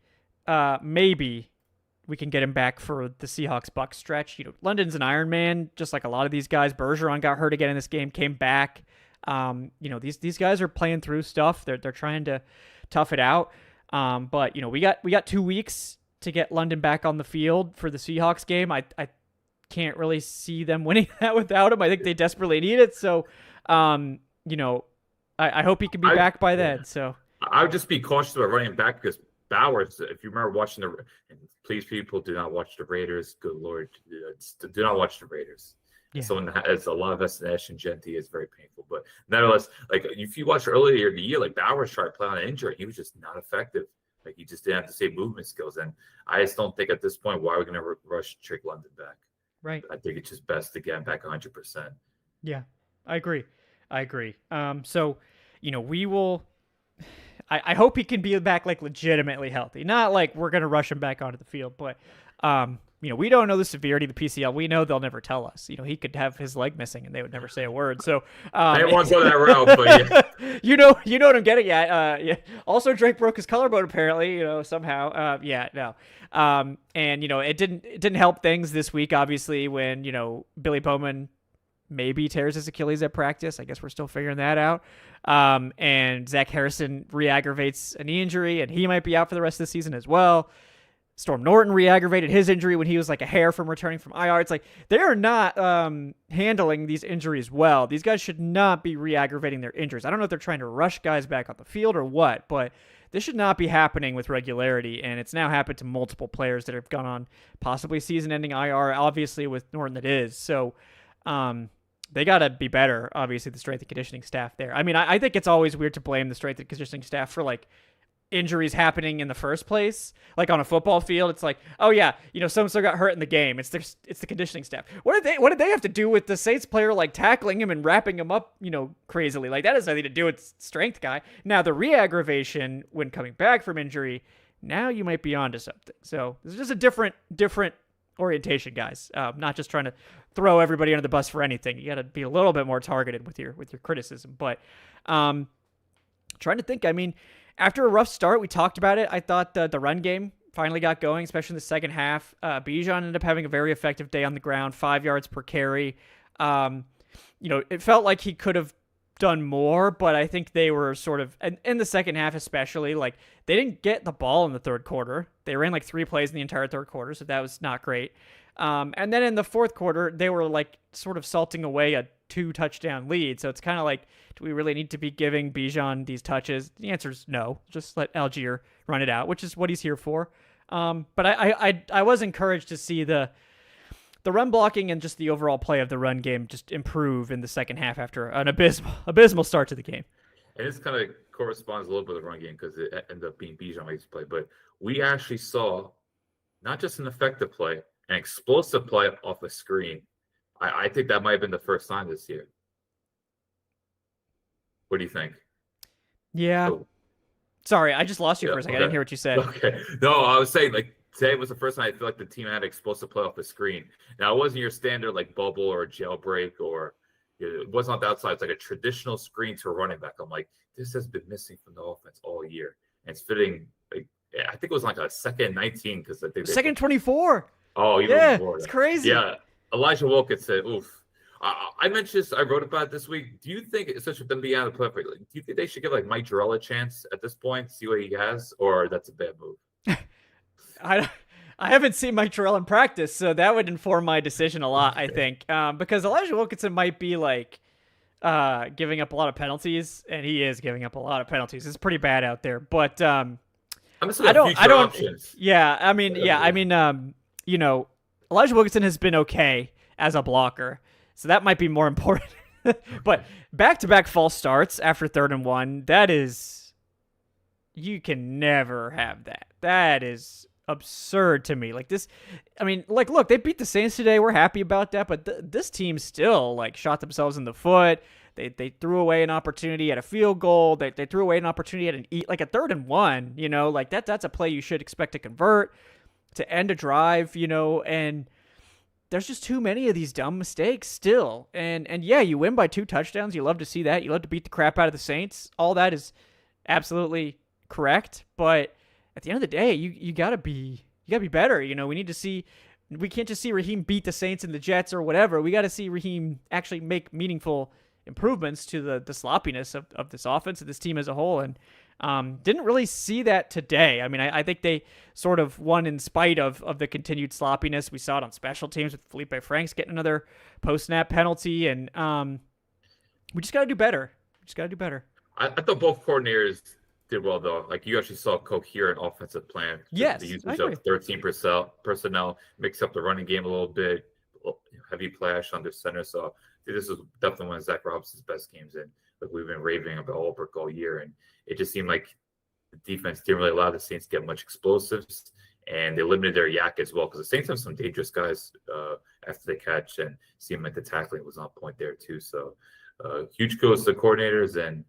we can get him back for the Seahawks-Bucs stretch. London's an Iron Man, just like a lot of these guys. Bergeron got hurt again in this game, came back. These guys are playing through stuff. They're trying to tough it out. But we got 2 weeks to get London back on the field for the Seahawks game. I can't really see them winning that without him. I think they desperately need it. So, I hope he can be back by then. So I would just be cautious about running back, because Bowers, if you remember watching and please, people, do not watch the Raiders. Good Lord, do not watch the Raiders. Yeah. Someone that has a lot of Nash and Genty is very painful. But nevertheless, like, if you watch earlier in the year, like, Bowers tried to play on an injury, he was just not effective. Like, he just didn't have the same movement skills. And I just don't think at this point, why are we going to rush Drake London back? Right. I think it's just best to get him back 100%. Yeah, I agree. So, we will. I hope he can be back, like, legitimately healthy. Not like we're going to rush him back onto the field, but we don't know the severity of the PCL. We know they'll never tell us. He could have his leg missing and they would never say a word. So I didn't want to go that route, but yeah. you know what I'm getting at. Yeah. Also, Drake broke his collarbone apparently. Somehow. No. And it didn't help things this week. Obviously, when Billy Bowman maybe tears his Achilles at practice. I guess we're still figuring that out. And Zach Harrison re-aggravates a knee injury, and he might be out for the rest of the season as well. Storm Norton re-aggravated his injury when he was like a hair from returning from IR. It's like they are not handling these injuries well. These guys should not be re-aggravating their injuries. I don't know if they're trying to rush guys back on the field or what, but this should not be happening with regularity, and it's now happened to multiple players that have gone on possibly season-ending IR, obviously with Norton that is. So they got to be better, obviously, the strength and conditioning staff there. I mean, I think it's always weird to blame the strength and conditioning staff for, like, injuries happening in the first place. Like on a football field, it's like, oh yeah, so-and-so got hurt in the game. It's the conditioning staff. What did they have to do with the Saints player, like, tackling him and wrapping him up, crazily? Like, that has nothing to do with strength guy. Now, the re-aggravation when coming back from injury, now you might be onto something. So this is just a different orientation, guys. Not just trying to throw everybody under the bus for anything. You got to be a little bit more targeted with your criticism. But trying to think, I mean, after a rough start, we talked about it. I thought the run game finally got going, especially in the second half. Bijan ended up having a very effective day on the ground, 5 yards per carry. It felt like he could have done more, but I think they were sort of, in the second half especially, like, they didn't get the ball in the third quarter. They ran like 3 plays in the entire third quarter, so that was not great. And then in the fourth quarter, they were like sort of salting away a 2-touchdown lead. So it's kind of like, do we really need to be giving Bijan these touches? The answer is no. Just let Algier run it out, which is what he's here for. But I was encouraged to see the run blocking and just the overall play of the run game just improve in the second half after an abysmal start to the game. And this kind of corresponds a little bit to the run game because it ended up being Bijan's play. But we actually saw not just an effective play, an explosive play off a screen. I think that might have been the first time this year. What do you think? Yeah. So, sorry, I just lost you for a second. Okay. I didn't hear what you said. Okay. No, I was saying, like, today was the first time I feel like the team had explosive play off the screen. Now, it wasn't your standard like bubble or jailbreak, or it wasn't on the outside. It's like a traditional screen to a running back. I'm like, this has been missing from the offense all year. And it's fitting. Like, I think it was like a second 19 because I think second 24. Oh, even more. It's crazy. Yeah, Elijah Wilkinson. Oof. I mentioned this. I wrote about it this week. Do you think, especially with them being out of the playoff, do you think they should give like Mike Jarrell a chance at this point, see what he has, or that's a bad move? I haven't seen Mike Terrell in practice, so that would inform my decision a lot, I think. Because Elijah Wilkinson might be like giving up a lot of penalties, and he is giving up a lot of penalties. It's pretty bad out there. But I don't. Options. Yeah, I mean, you know, Elijah Wilkinson has been okay as a blocker, so that might be more important. But back-to-back false starts after 3rd and 1, that is, you can never have that. That is absurd to me. Like this, I mean, like, look, they beat the Saints today. We're happy about that, but this team still like shot themselves in the foot. They threw away an opportunity at a field goal. They threw away an opportunity at like a 3rd and 1. You know, like that's a play you should expect to convert, to end a drive. You know, and there's just too many of these dumb mistakes still. And yeah, you win by 2 touchdowns. You love to see that. You love to beat the crap out of the Saints. All that is absolutely correct, but at the end of the day, you gotta be better. You know, we can't just see Raheem beat the Saints and the Jets or whatever. We got to see Raheem actually make meaningful improvements to the sloppiness of this offense and this team as a whole. And didn't really see that today. I mean, I think they sort of won in spite of the continued sloppiness. We saw it on special teams with Felipe Franks getting another post-snap penalty, and we just got to do better. I thought both coordinators did well, though. Like, you actually saw a coherent offensive plan. Yes, the usage of 13 personnel, mix up the running game a little bit, heavy flash under center. So this was definitely one of Zach Robinson's best games. And like, we've been raving about Ulbrich all year, and it just seemed like the defense didn't really allow the Saints to get much explosives, and they limited their yak as well, because the Saints have some dangerous guys after they catch, and seemed like the tackling was on point there too. So huge kudos to the coordinators, and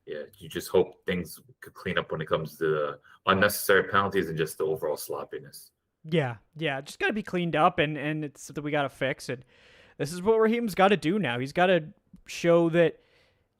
yeah, you just hope things could clean up when it comes to the unnecessary penalties and just the overall sloppiness. Yeah, just got to be cleaned up, and it's something we got to fix. And this is what Raheem's got to do now. He's got to show that,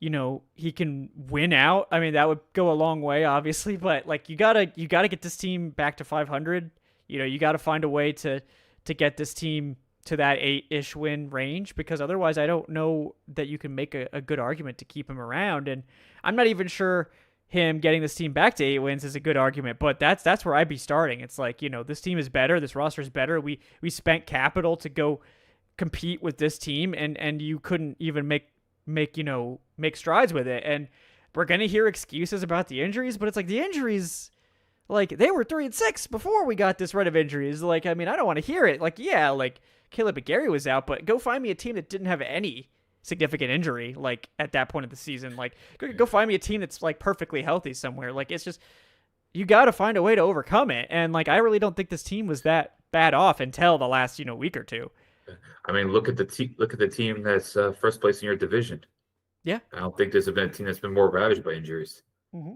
you know, he can win out. I mean, that would go a long way, obviously, but like, you gotta get this team back to 500. You know, you got to find a way to get this team to that 8-ish win range, because otherwise I don't know that you can make a good argument to keep him around. And I'm not even sure him getting this team back to 8 wins is a good argument, but that's where I'd be starting. It's like, you know, this team is better. This roster is better. We spent capital to go compete with this team, and you couldn't even make strides with it. And we're going to hear excuses about the injuries, but it's like, the injuries, like, they were 3-6 before we got this run of injuries. Like, I mean, I don't want to hear it. Like, yeah, like, Caleb McGarry was out, but go find me a team that didn't have any significant injury, like, at that point of the season. Like, go find me a team that's like perfectly healthy somewhere. Like, it's just, you got to find a way to overcome it. And like, I really don't think this team was that bad off until the last, week or two. I mean, look at the team that's first place in your division. Yeah, I don't think there's been a team that's been more ravaged by injuries. Mm-hmm.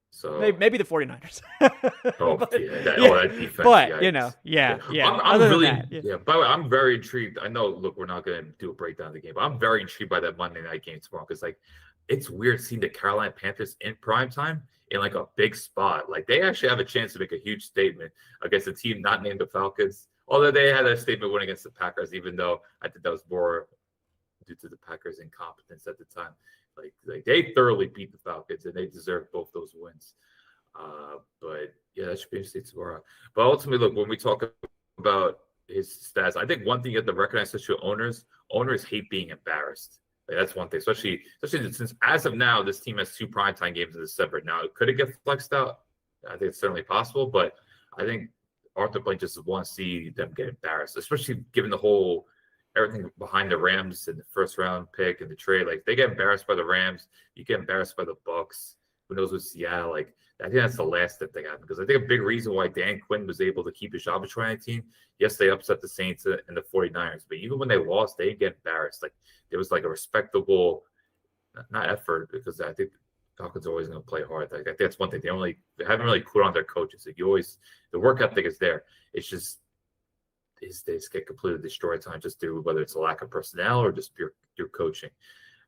So maybe the 49ers. That defense. But yikes. yeah. I'm really, by the way, I'm very intrigued. I know, look, we're not going to do a breakdown of the game, but I'm very intrigued by that Monday night game tomorrow, because like, it's weird seeing the Carolina Panthers in prime time in like a big spot. Like, they actually have a chance to make a huge statement against a team not named the Falcons. Although they had a statement win against the Packers, even though I think that was more due to the Packers' incompetence at the time. Like they thoroughly beat the Falcons, and they deserve both those wins. But yeah, that should be interesting tomorrow. But ultimately, look, when we talk about his stats, I think one thing you have to recognize, especially owners hate being embarrassed. Like, that's one thing, especially since as of now, this team has 2 primetime games in December. Now, could it get flexed out? I think it's certainly possible, but I think Arthur Blank just wants to see them get embarrassed, especially given the whole everything behind the Rams and the first round pick and the trade. Like, they get embarrassed by the Rams, you get embarrassed by the Bucks. Who knows with Seattle? Like, I think that's the last step they got, because I think a big reason why Dan Quinn was able to keep his job at 2019. Yes, they upset the Saints and the 49ers, but even when they lost, they didn't get embarrassed. Like, there was like a respectable, not effort, because I think Falcons are always going to play hard. Like, I think that's one thing. They haven't really quit on their coaches. Like, the work ethic is there. It's just they just get completely destroyed time just due whether it's a lack of personnel or just pure coaching.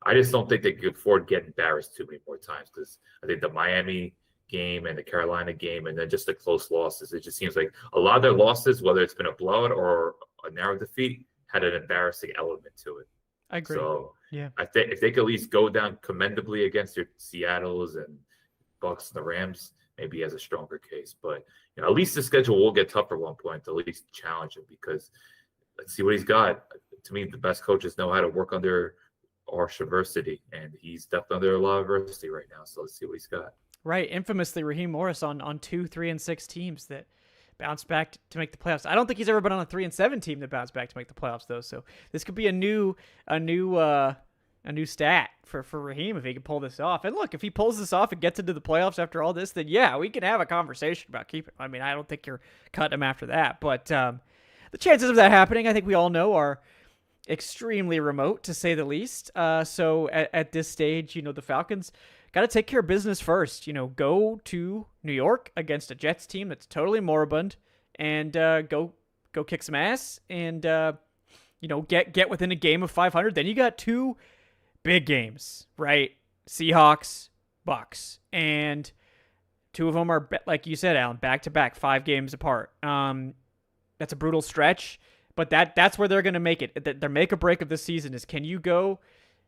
I just don't think they could afford getting embarrassed too many more times, because I think the Miami game and the Carolina game and then just the close losses, it just seems like a lot of their losses, whether it's been a blowout or a narrow defeat, had an embarrassing element to it. I agree. So yeah, I think if they could at least go down commendably against your Seattles and Bucks and the Rams, maybe he has a stronger case. But at least the schedule will get tougher at one point to at least challenge him, because let's see what he's got. To me, the best coaches know how to work under harsh adversity, and he's definitely under a lot of adversity right now. So let's see what he's got. Right. Infamously, Raheem Morris on 2, 3, and 6 teams that bounced back to make the playoffs. I don't think he's ever been on a 3 and 7 team that bounced back to make the playoffs, though. So this could be a new stat for Raheem if he can pull this off. And look, if he pulls this off and gets into the playoffs after all this, then yeah, we can have a conversation about keeping him. I mean, I don't think you're cutting him after that, but the chances of that happening, I think we all know, are extremely remote, to say the least. So at this stage, the Falcons got to take care of business first. Go to New York against a Jets team that's totally moribund, and go kick some ass, and get within a game of 500. Then you got 2 big games, right? Seahawks, Bucks, and 2 of them are, like you said, Alan, back to back, 5 games apart. That's a brutal stretch, but that's where they're going to make it. Their make or break of this season is, can you go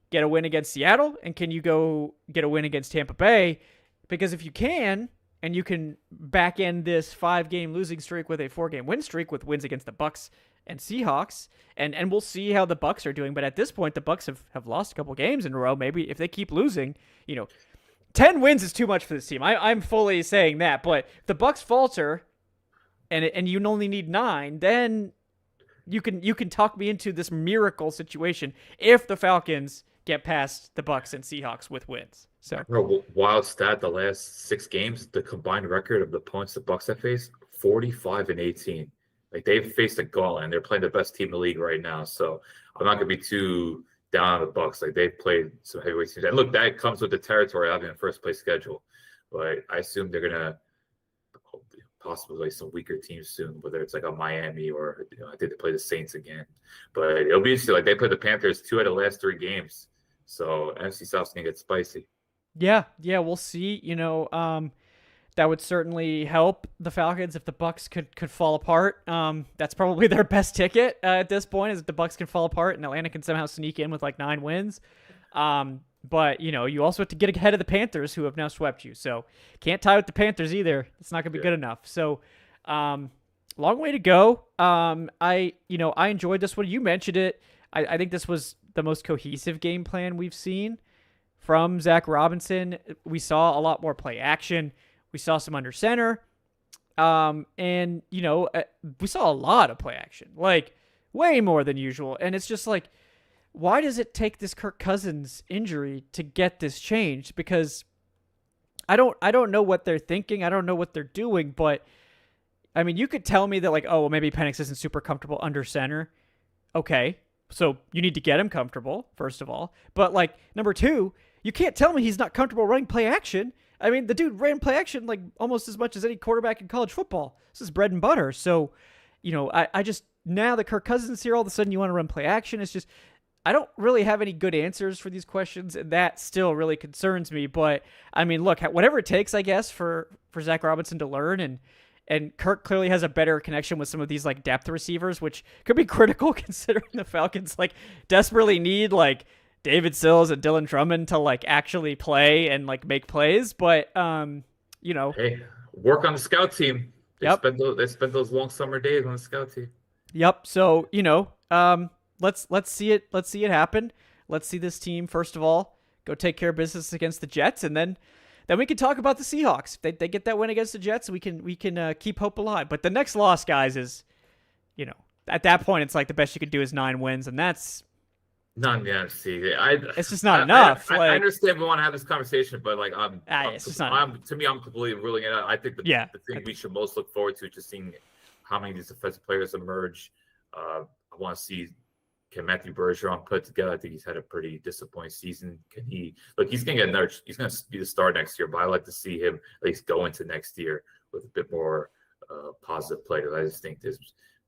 get a win against Seattle, and can you go get a win against Tampa Bay? Because if you can, and you can back end this 5-game losing streak with a 4-game win streak with wins against the Bucks and Seahawks, and we'll see how the Bucks are doing. But at this point, the Bucks have lost a couple games in a row. Maybe if they keep losing, 10 wins is too much for this team. I'm fully saying that. But if the Bucks falter, and you only need 9, then you can talk me into this miracle situation if the Falcons get past the Bucks and Seahawks with wins. So, wild stat: the last 6 games, the combined record of the opponents the Bucks have faced, 45-18. Like, they've faced a gauntlet, and they're playing the best team in the league right now. So I'm not gonna be too down on the Bucks. Like, they've played some heavyweight teams, and look, that comes with the territory having a first place schedule. But I assume they're gonna possibly play some weaker teams soon, whether it's like a Miami or I think they play the Saints again. But it'll be interesting. Like, they played the Panthers 2 out of the last 3 games. So NFC South's gonna get spicy. Yeah, we'll see. That would certainly help the Falcons if the Bucks could fall apart. That's probably their best ticket at this point, is if the Bucks can fall apart and Atlanta can somehow sneak in with like 9 wins. But you also have to get ahead of the Panthers, who have now swept you. So can't tie with the Panthers either. It's not gonna be good enough. So long way to go. I enjoyed this one. You mentioned it. I think this was the most cohesive game plan we've seen from Zach Robinson. We saw a lot more play action. We saw some under center. And we saw a lot of play action, like way more than usual. And it's just like, why does it take this Kirk Cousins injury to get this changed? Because I don't know what they're thinking. I don't know what they're doing, but I mean, you could tell me that, like, oh, well, maybe Penix isn't super comfortable under center. Okay. So you need to get him comfortable, first of all. But, like, number 2, you can't tell me he's not comfortable running play action. I mean, the dude ran play action like almost as much as any quarterback in college football. This is bread and butter. So, I just, now that Kirk Cousins is here, all of a sudden you want to run play action. It's just, I don't really have any good answers for these questions, and that still really concerns me. But, I mean, look, whatever it takes, I guess, for Zach Robinson to learn, and Kirk clearly has a better connection with some of these, like, depth receivers, which could be critical considering the Falcons, like, desperately need, like, David Sills and Dylan Drummond to, like, actually play and, like, make plays. But, hey, work on the scout team. They spent those long summer days on the scout team. Yep. So, let's see it. Let's see it happen. Let's see this team, first of all, go take care of business against the Jets, and then we can talk about the Seahawks. If they get that win against the Jets, we can keep hope alive. But the next loss, guys, is, at that point, it's like the best you could do is 9 wins, and that's none. Yeah, see, it's just not enough. I understand we want to have this conversation, but like, to me, I'm completely ruling it out. I think the thing we should most look forward to is just seeing how many of these defensive players emerge. I want to see Can Matthew Bergeron put together? I think he's had a pretty disappointing season. Can he look? He's going to be the star next year, but I like to see him at least go into next year with a bit more positive play. I just think this,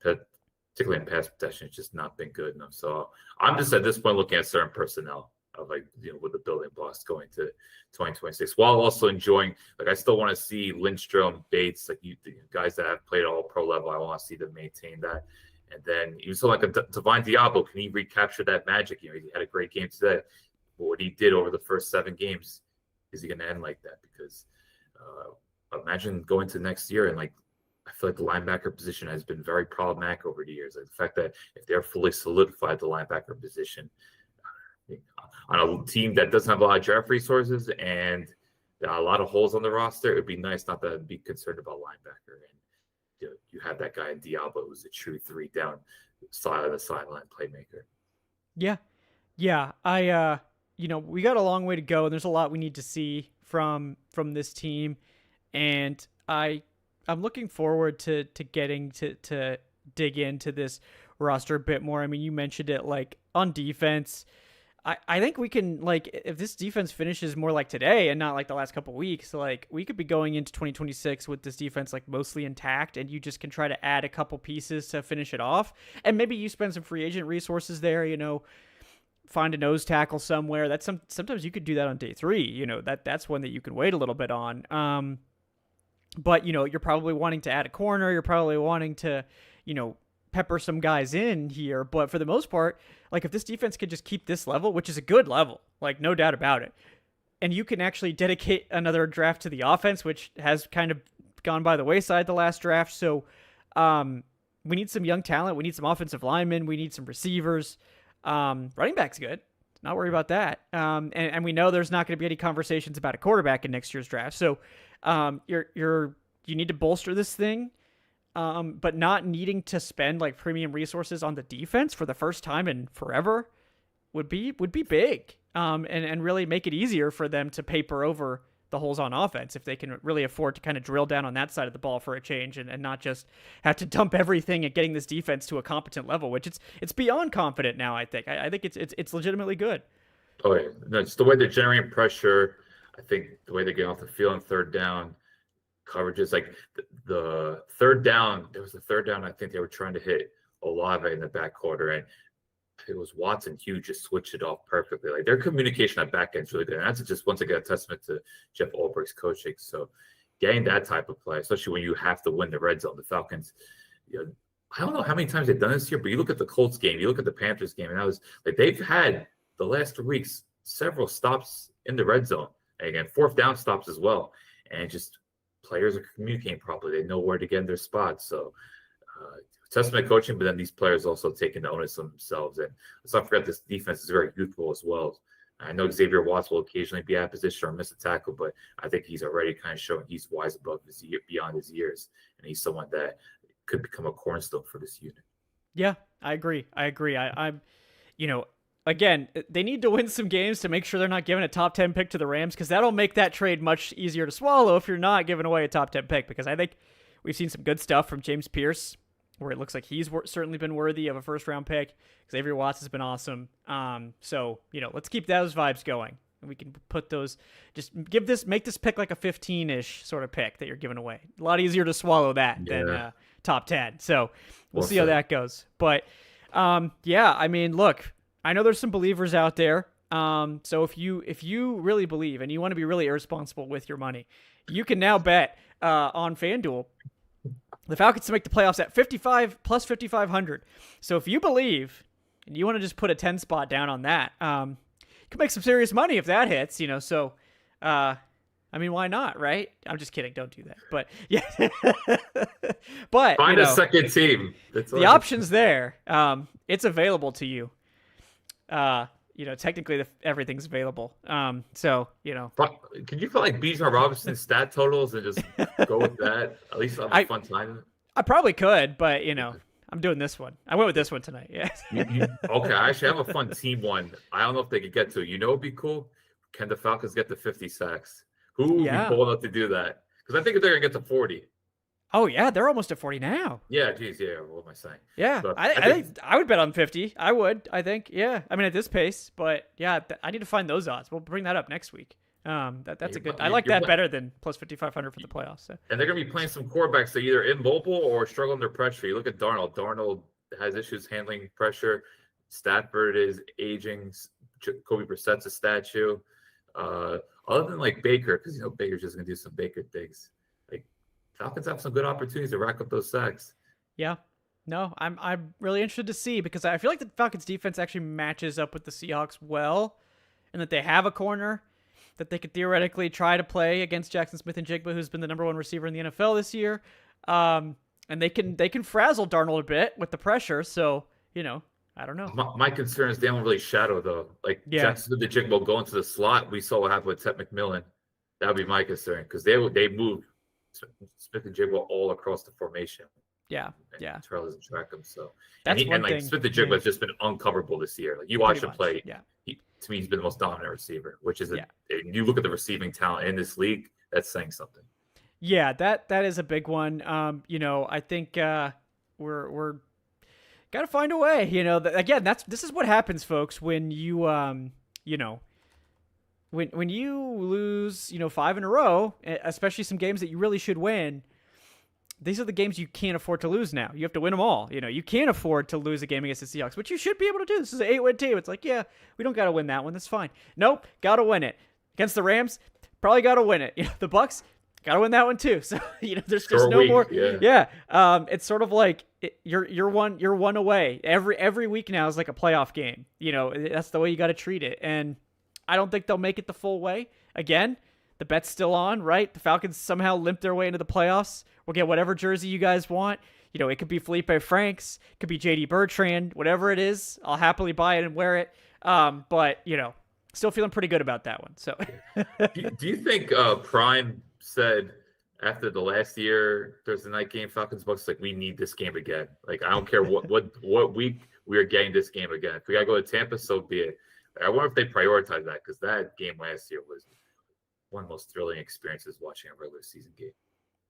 particularly in pass protection, it's just not been good enough. So I'm just at this point looking at certain personnel of with the building blocks going to 2026, while also enjoying, I still want to see Lindstrom, Bates, the guys that have played all pro level. I want to see them maintain that. And then even so, like a Divine Diablo, can he recapture that magic? He had a great game today. But what he did over the first 7 games, is he going to end like that? Because imagine going to next year and I feel like the linebacker position has been very problematic over the years. The fact that if they're fully solidified the linebacker position on a team that doesn't have a lot of draft resources and a lot of holes on the roster, it would be nice not to be concerned about linebacker. And you have that guy in Diablo who's a true 3-down side of the sideline playmaker. Yeah. I we got a long way to go, and there's a lot we need to see from this team, and I'm looking forward to getting to dig into this roster a bit more. I mean, you mentioned it, on defense. I think we can, if this defense finishes more like today and not like the last couple weeks, we could be going into 2026 with this defense mostly intact, and you just can try to add a couple pieces to finish it off. And maybe you spend some free agent resources there, find a nose tackle somewhere. Sometimes you could do that on day 3, that's one that you can wait a little bit on. But you're probably wanting to add a corner. You're probably wanting to, pepper some guys in here. But for the most part, if this defense could just keep this level, which is a good level, no doubt about it, and you can actually dedicate another draft to the offense, which has kind of gone by the wayside the last draft. So we need some young talent. We need some offensive linemen. We need some receivers. Running back's good. Not worried about that. And we know there's not going to be any conversations about a quarterback in next year's draft. So you need to bolster this thing. But not needing to spend premium resources on the defense for the first time in forever would be big. And really make it easier for them to paper over the holes on offense if they can really afford to kind of drill down on that side of the ball for a change and not just have to dump everything at getting this defense to a competent level, which it's beyond confident now. I think it's legitimately good. Oh yeah, no, it's the way they're generating pressure. I think the way they get off the field on 3rd down. Coverages the 3rd down. There was a 3rd down. I think they were trying to hit Olave in the back quarter, and it was Watson. Hughes just switched it off perfectly. Their communication at back end is really good, and that's just once again a testament to Jeff Ulbricht's coaching. So, getting that type of play, especially when you have to win the red zone, the Falcons. I don't know how many times they've done this here, but you look at the Colts game, you look at the Panthers game, and that was they've had the last 3 weeks several stops in the red zone, and again 4th down stops as well, and just. Players are communicating properly. They know where to get in their spots. So, testament coaching, but then these players also taking the onus on themselves. And let's not forget this defense is very youthful as well. I know Xavier Watts will occasionally be out of position or miss a tackle, but I think he's already kind of showing he's wise beyond his years, and he's someone that could become a cornerstone for this unit. Yeah, I agree. I'm, again, they need to win some games to make sure they're not giving a top 10 pick to the Rams, because that'll make that trade much easier to swallow if you're not giving away a top 10 pick, because I think we've seen some good stuff from James Pierce, where it looks like he's certainly been worthy of a 1st-round pick. Xavier Watts has been awesome. So, let's keep those vibes going. And we can put those, make this pick like a 15-ish sort of pick that you're giving away. A lot easier to swallow that than top 10. So we'll see how that goes. But, I mean, look, I know there's some believers out there. So if you really believe and you want to be really irresponsible with your money, you can now bet on FanDuel the Falcons to make the playoffs at 55 plus 5,500. So if you believe and you want to just put a 10 spot down on that, you can make some serious money if that hits. So I mean, why not, right? I'm just kidding. Don't do that. But yeah, but find a second team. The option's there. It's available to you. Technically everything's available. So, Can you put Bijan Robinson's stat totals and just go with that? At least have a fun time. I probably could, but I'm doing this one. I went with this one tonight. Yeah. Okay. I actually have a fun team one. I don't know if they could get to it. It'd be cool. Can the Falcons get to 50 sacks? Who would be bold enough to do that? Because I think they're going to get to 40. Oh yeah, they're almost at 40 now. Yeah, geez, yeah. What am I saying? Yeah, But I think I would bet on 50. I would. I think. Yeah. I mean, at this pace, but yeah, I need to find those odds. We'll bring that up next week. That's a good. I like that better than plus 5,500 for the playoffs. So. And they're going to be playing some quarterbacks that are either immobile or struggle under pressure. You look at Darnold. Darnold has issues handling pressure. Stafford is aging. Kobe Brissett's a statue. Other than like Baker, because Baker's just going to do some Baker things. Like Falcons have some good opportunities to rack up those sacks. Yeah. No, I'm really interested to see, because I feel like the Falcons defense actually matches up with the Seahawks well, and that they have a corner that they could theoretically try to play against Jackson Smith-Njigba, who's been the number one receiver in the NFL this year. And they can frazzle Darnold a bit with the pressure. So, I don't know. My concern is they don't really shadow, though. Like, Jackson Smith-Njigba will go into the slot. We saw what happened with Ted McMillan. That would be my concern, because they moved Smith-Njigba all across the formation. Yeah, and Terrell doesn't track him, so that's one thing. Smith-Njigba has just been uncoverable this year. Like, you watch him play, to me, he's been the most dominant receiver. Which is, you look at the receiving talent in this league, that's saying something. Yeah, that is a big one. I think we're got to find a way. Again, this is what happens, folks, when you when you lose 5 in a row, especially some games that you really should win. These are the games you can't afford to lose now. You have to win them all. You can't afford to lose a game against the Seahawks, which you should be able to do. This is an 8-win team. It's like, yeah, we don't got to win that one. That's fine. Nope, got to win it. Against the Rams, probably got to win it. The Bucks, got to win that one too. So, there's just no more. Yeah. It's sort of like you're one away. Every week now is like a playoff game. That's the way you got to treat it. And I don't think they'll make it the full way. Again, the bet's still on, right? The Falcons somehow limp their way into the playoffs. We'll get whatever jersey you guys want. It could be Felipe Franks, it could be JD Bertrand, whatever it is. I'll happily buy it and wear it. But still feeling pretty good about that one. So, do you think Prime said after the last year Thursday night game, Falcons Bucks, like, we need this game again? Like, I don't care what week we are getting this game again. If we gotta go to Tampa, so be it. I wonder if they prioritize that, because that game last year was one of the most thrilling experiences watching a regular season game.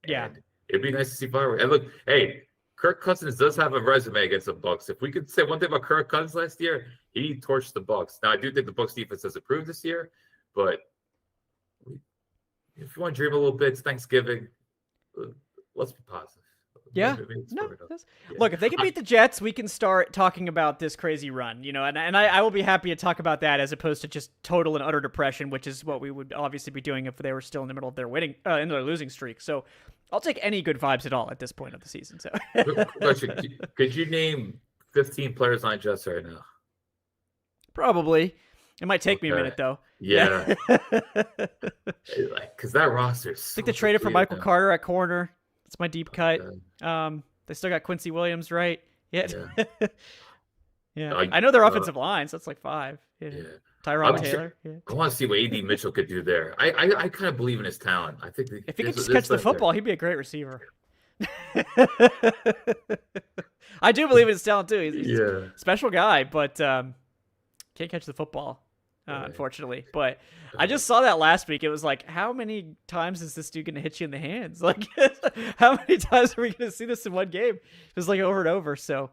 Yeah. And it'd be nice to see fireworks. And look, hey, Kirk Cousins does have a resume against the Bucks. If we could say one thing about Kirk Cousins last year, he torched the Bucks. Now, I do think the Bucks defense has improved this year, but if you want to dream a little bit, it's Thanksgiving. Let's be positive. Yeah. Look, if they can beat the Jets, we can start talking about this crazy run, and I will be happy to talk about that, as opposed to just total and utter depression, which is what we would obviously be doing if they were still in the middle of their in their losing streak. So I'll take any good vibes at all at this point of the season. So, could you name 15 players on Jets right now? Probably. It might take me a minute, though. Yeah. Because that roster is I think they traded for Michael Carter at corner. That's my deep cut. They still got Quincy Williams, right? Yeah. Yeah. I know their offensive line, so it's like 5. Yeah. Tyrod Taylor. Yeah. I want to see what A.D. Mitchell could do there. I kind of believe in his talent. I think if he could just catch the football, he'd be a great receiver. I do believe in his talent, too. He's a special guy, but can't catch the football. Unfortunately, but I just saw that last week. It was like, how many times is this dude going to hit you in the hands? Like, how many times are we going to see this in one game? It was like over and over. So,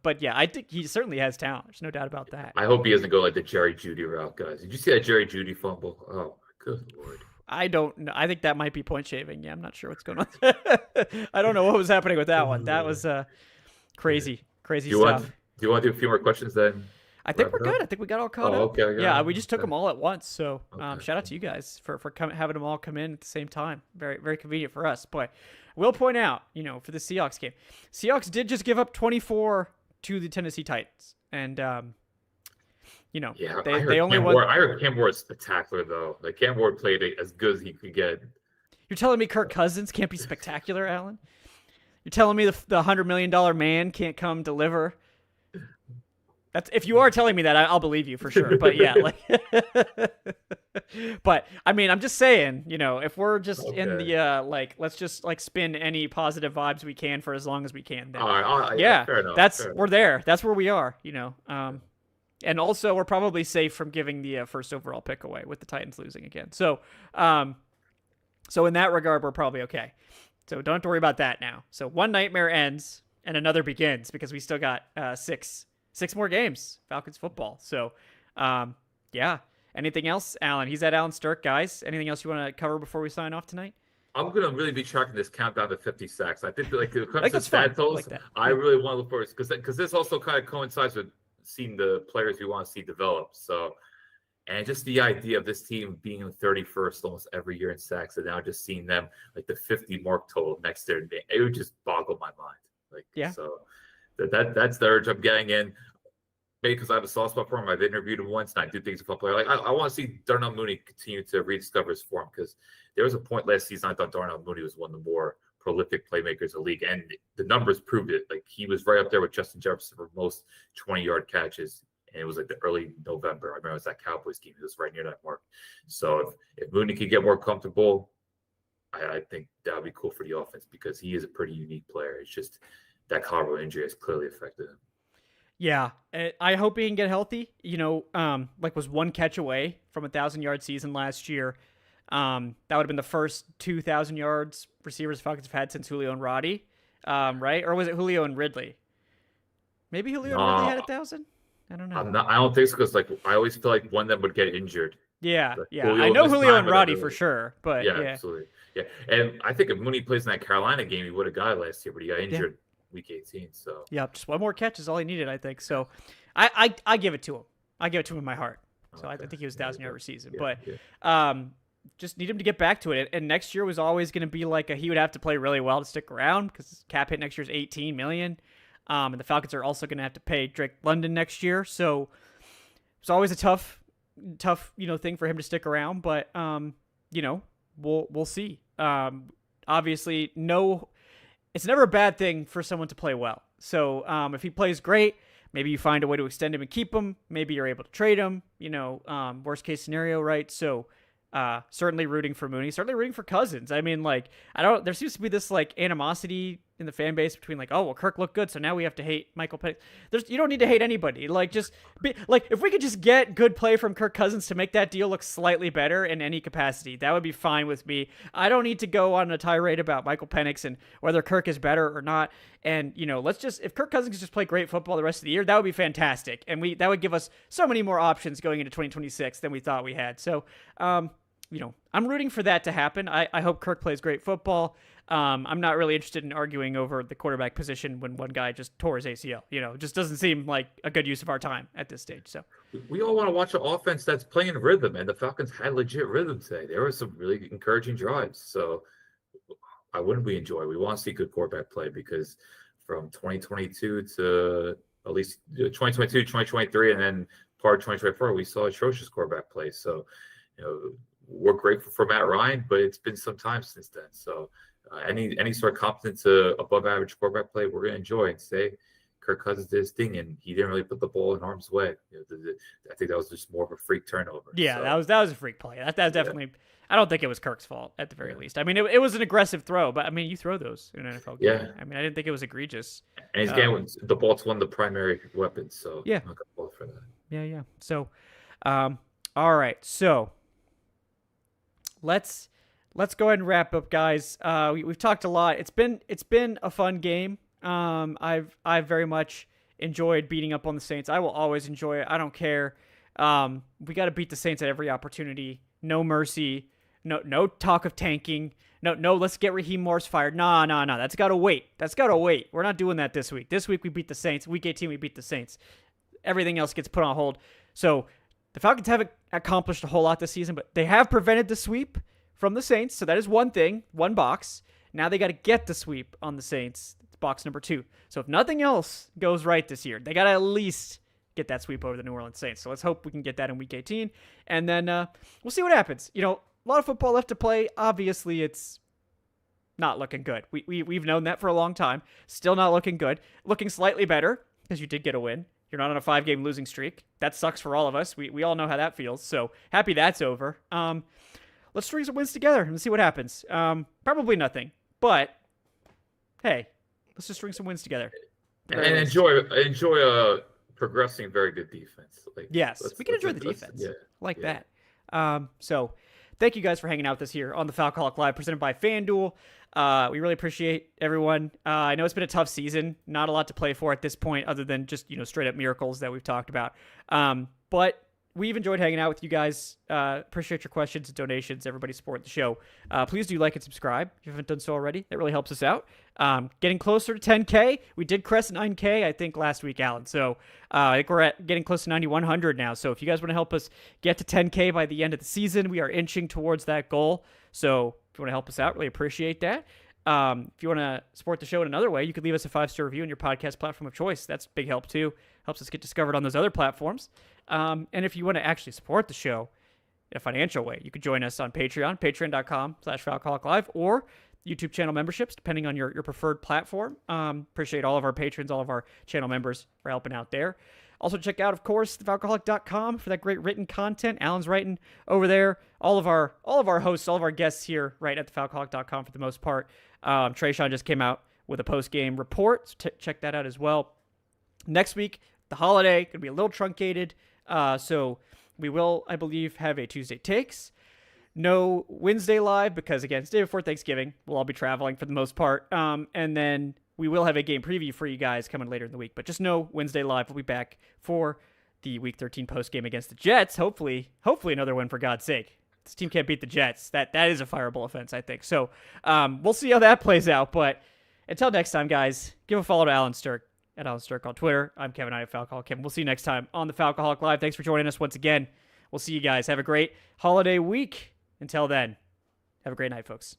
but yeah, I think he certainly has talent. There's no doubt about that. I hope he doesn't go like the Jerry Jeudy route, guys. Did you see that Jerry Jeudy fumble? Oh, good Lord. I don't know. I think that might be point shaving. Yeah, I'm not sure what's going on. I don't know what was happening with that one. That was crazy stuff. Do you want to do a few more questions then? I think we're good. I think we got all caught up. Okay. Yeah, we just took them all at once. So shout out to you guys for having them all come in at the same time. Very, very convenient for us. But we'll point out, for the Seahawks game, Seahawks did just give up 24 to the Tennessee Titans. And, they only won. I heard Cam Ward's spectacular, though. Like, Cam Ward played it as good as he could get. You're telling me Kirk Cousins can't be spectacular, Alan? You're telling me the $100 million man can't come deliver? If you are telling me that, I'll believe you for sure. But yeah, but I mean, I'm just saying, if we're just in the let's just spin any positive vibes we can for as long as we can. Then, fair enough, we're there. That's where we are. And also we're probably safe from giving the first overall pick away with the Titans losing again. So, so in that regard, we're probably okay. So don't have to worry about that now. So one nightmare ends and another begins because we still got six more games, Falcons football. So, yeah. Anything else, Alan? He's at Allen Strk, guys. Anything else you want to cover before we sign off tonight? I'm gonna really be tracking this countdown to 50 sacks. I think like when it comes to stat totals, I really want to look forward because this also kind of coincides with seeing the players we want to see develop. So, and just the idea of this team being 31st almost every year in sacks, and now just seeing them like the 50 mark total next year, it would just boggle my mind. Like, yeah. So that's the urge I'm getting in. Maybe because I have a soft spot for him. I've interviewed him once, and I do think he's a fun player. Like I want to see Darnell Mooney continue to rediscover his form because there was a point last season I thought Darnell Mooney was one of the more prolific playmakers in the league, and the numbers proved it. Like he was right up there with Justin Jefferson for most 20-yard catches, and it was like the early November. I remember it was that Cowboys game. He was right near that mark. So if Mooney could get more comfortable, I think that would be cool for the offense because he is a pretty unique player. It's just that collarbone injury has clearly affected him. Yeah, I hope he can get healthy. Was one catch away from a 1,000-yard season last year. That would have been the first 2,000 yards receivers Falcons have had since Julio and Roddy, right? Or was it Julio and Ridley? Maybe Julio and Ridley had 1,000. I don't know. I don't think so because I always feel like one of them would get injured. Yeah, yeah. I know Julio and Roddy for sure, but yeah, absolutely. Yeah, and I think if Mooney plays in that Carolina game, he would have got it last year, but he got injured. Yeah. Week 18, so just one more catch is all he needed, I think. So I give it to him. I give it to him in my heart. So okay. I think he was 1,000-yard season, but just need him to get back to it. And next year was always going to be like he would have to play really well to stick around because cap hit next year is $18 million, and the Falcons are also going to have to pay Drake London next year. So it's always a tough thing for him to stick around. But we'll see. Obviously, no. It's never a bad thing for someone to play well. So if he plays great, maybe you find a way to extend him and keep him. Maybe you're able to trade him, worst case scenario, right? So certainly rooting for Mooney, certainly rooting for Cousins. I mean, there seems to be this animosity in the fan base between Kirk looked good, so now we have to hate Michael Penix. You don't need to hate anybody. If we could just get good play from Kirk Cousins to make that deal look slightly better in any capacity, that would be fine with me. I don't need to go on a tirade about Michael Penix and whether Kirk is better or not. And if Kirk Cousins could just play great football the rest of the year, that would be fantastic. And that would give us so many more options going into 2026 than we thought we had. So, I'm rooting for that to happen. I hope Kirk plays great football. I'm not really interested in arguing over the quarterback position when one guy just tore his ACL. It just doesn't seem like a good use of our time at this stage. So we all want to watch an offense that's playing rhythm, and the Falcons had legit rhythm today. There were some really encouraging drives. So why wouldn't we enjoy? We want to see good quarterback play because from 2022 to at least 2022, 2023, and then part of 2024, we saw atrocious quarterback play. So, we're grateful for Matt Ryan, but it's been some time since then. So any sort of competent to above average quarterback play, we're going to enjoy. And say Kirk Cousins did his thing, and he didn't really put the ball in harm's way. I think that was just more of a freak turnover. Yeah, so, that was a freak play. That definitely. Yeah. I don't think it was Kirk's fault at the very least. I mean, it was an aggressive throw, but I mean, you throw those in an NFL game. Yeah. I mean, I didn't think it was egregious. And his game was the ball's one of the primary weapons. So yeah, I'm not gonna fall for that. Yeah. So, all right. So let's go ahead and wrap up, guys. We've talked a lot. It's been a fun game. I've very much enjoyed beating up on the Saints. I will always enjoy it. I don't care. We got to beat the Saints at every opportunity. No mercy. No talk of tanking. No, let's get Raheem Morris fired. No. That's got to wait. We're not doing that this week. This week we beat the Saints. Week 18 we beat the Saints. Everything else gets put on hold. So the Falcons haven't accomplished a whole lot this season, but they have prevented the sweep from the Saints. So that is one thing, one box. Now they got to get the sweep on the Saints. It's box number 2. So if nothing else goes right this year, they got to at least get that sweep over the New Orleans Saints. So let's hope we can get that in week 18. And then we'll see what happens. A lot of football left to play. Obviously, it's not looking good. We've known that for a long time. Still not looking good. Looking slightly better because you did get a win. You're not on a 5-game losing streak. That sucks for all of us. We all know how that feels. So happy that's over. Let's string some wins together and see what happens. Probably nothing. But, hey, let's just string some wins together. And enjoy progressing very good defense. Yes, we can enjoy the defense. That. So thank you guys for hanging out with us here on the Falcaholic Live, presented by FanDuel. We really appreciate everyone. I know it's been a tough season. Not a lot to play for at this point other than just, straight up miracles that we've talked about. But we've enjoyed hanging out with you guys. Appreciate your questions and donations. Everybody support the show. Please do like and subscribe if you haven't done so already. That really helps us out. Getting closer to 10K. We did crest 9K, I think, last week, Alan. So I think we're getting close to 9,100 now. So if you guys want to help us get to 10K by the end of the season, we are inching towards that goal. So if you want to help us out, really appreciate that. If you want to support the show in another way, you could leave us a 5-star review on your podcast platform of choice. That's a big help too. Helps us get discovered on those other platforms. And if you want to actually support the show in a financial way, you could join us on Patreon, patreon.com/FalcaholicLive, or YouTube channel memberships, depending on your preferred platform. Appreciate all of our patrons, all of our channel members for helping out there. Also check out, of course, thefalcaholic.com for that great written content. Alan's writing over there. All of our hosts, all of our guests here right at thefalcaholic.com for the most part. Trayshawn just came out with a post-game report, so check that out as well. Next week, the holiday, going to be a little truncated, so we will, I believe, have a Tuesday Takes. No Wednesday Live because, again, it's day before Thanksgiving. We'll all be traveling for the most part. And then we will have a game preview for you guys coming later in the week. But just know Wednesday Live will be back for the Week 13 postgame against the Jets. Hopefully another win for God's sake. This team can't beat the Jets. That is a fireable offense, I think. So we'll see how that plays out. But until next time, guys, give a follow to Allen Strk at Allen Strk on Twitter. I'm Kevin. I have Falcaholic Kevin. We'll see you next time on the Falcaholic Live. Thanks for joining us once again. We'll see you guys. Have a great holiday week. Until then, have a great night, folks.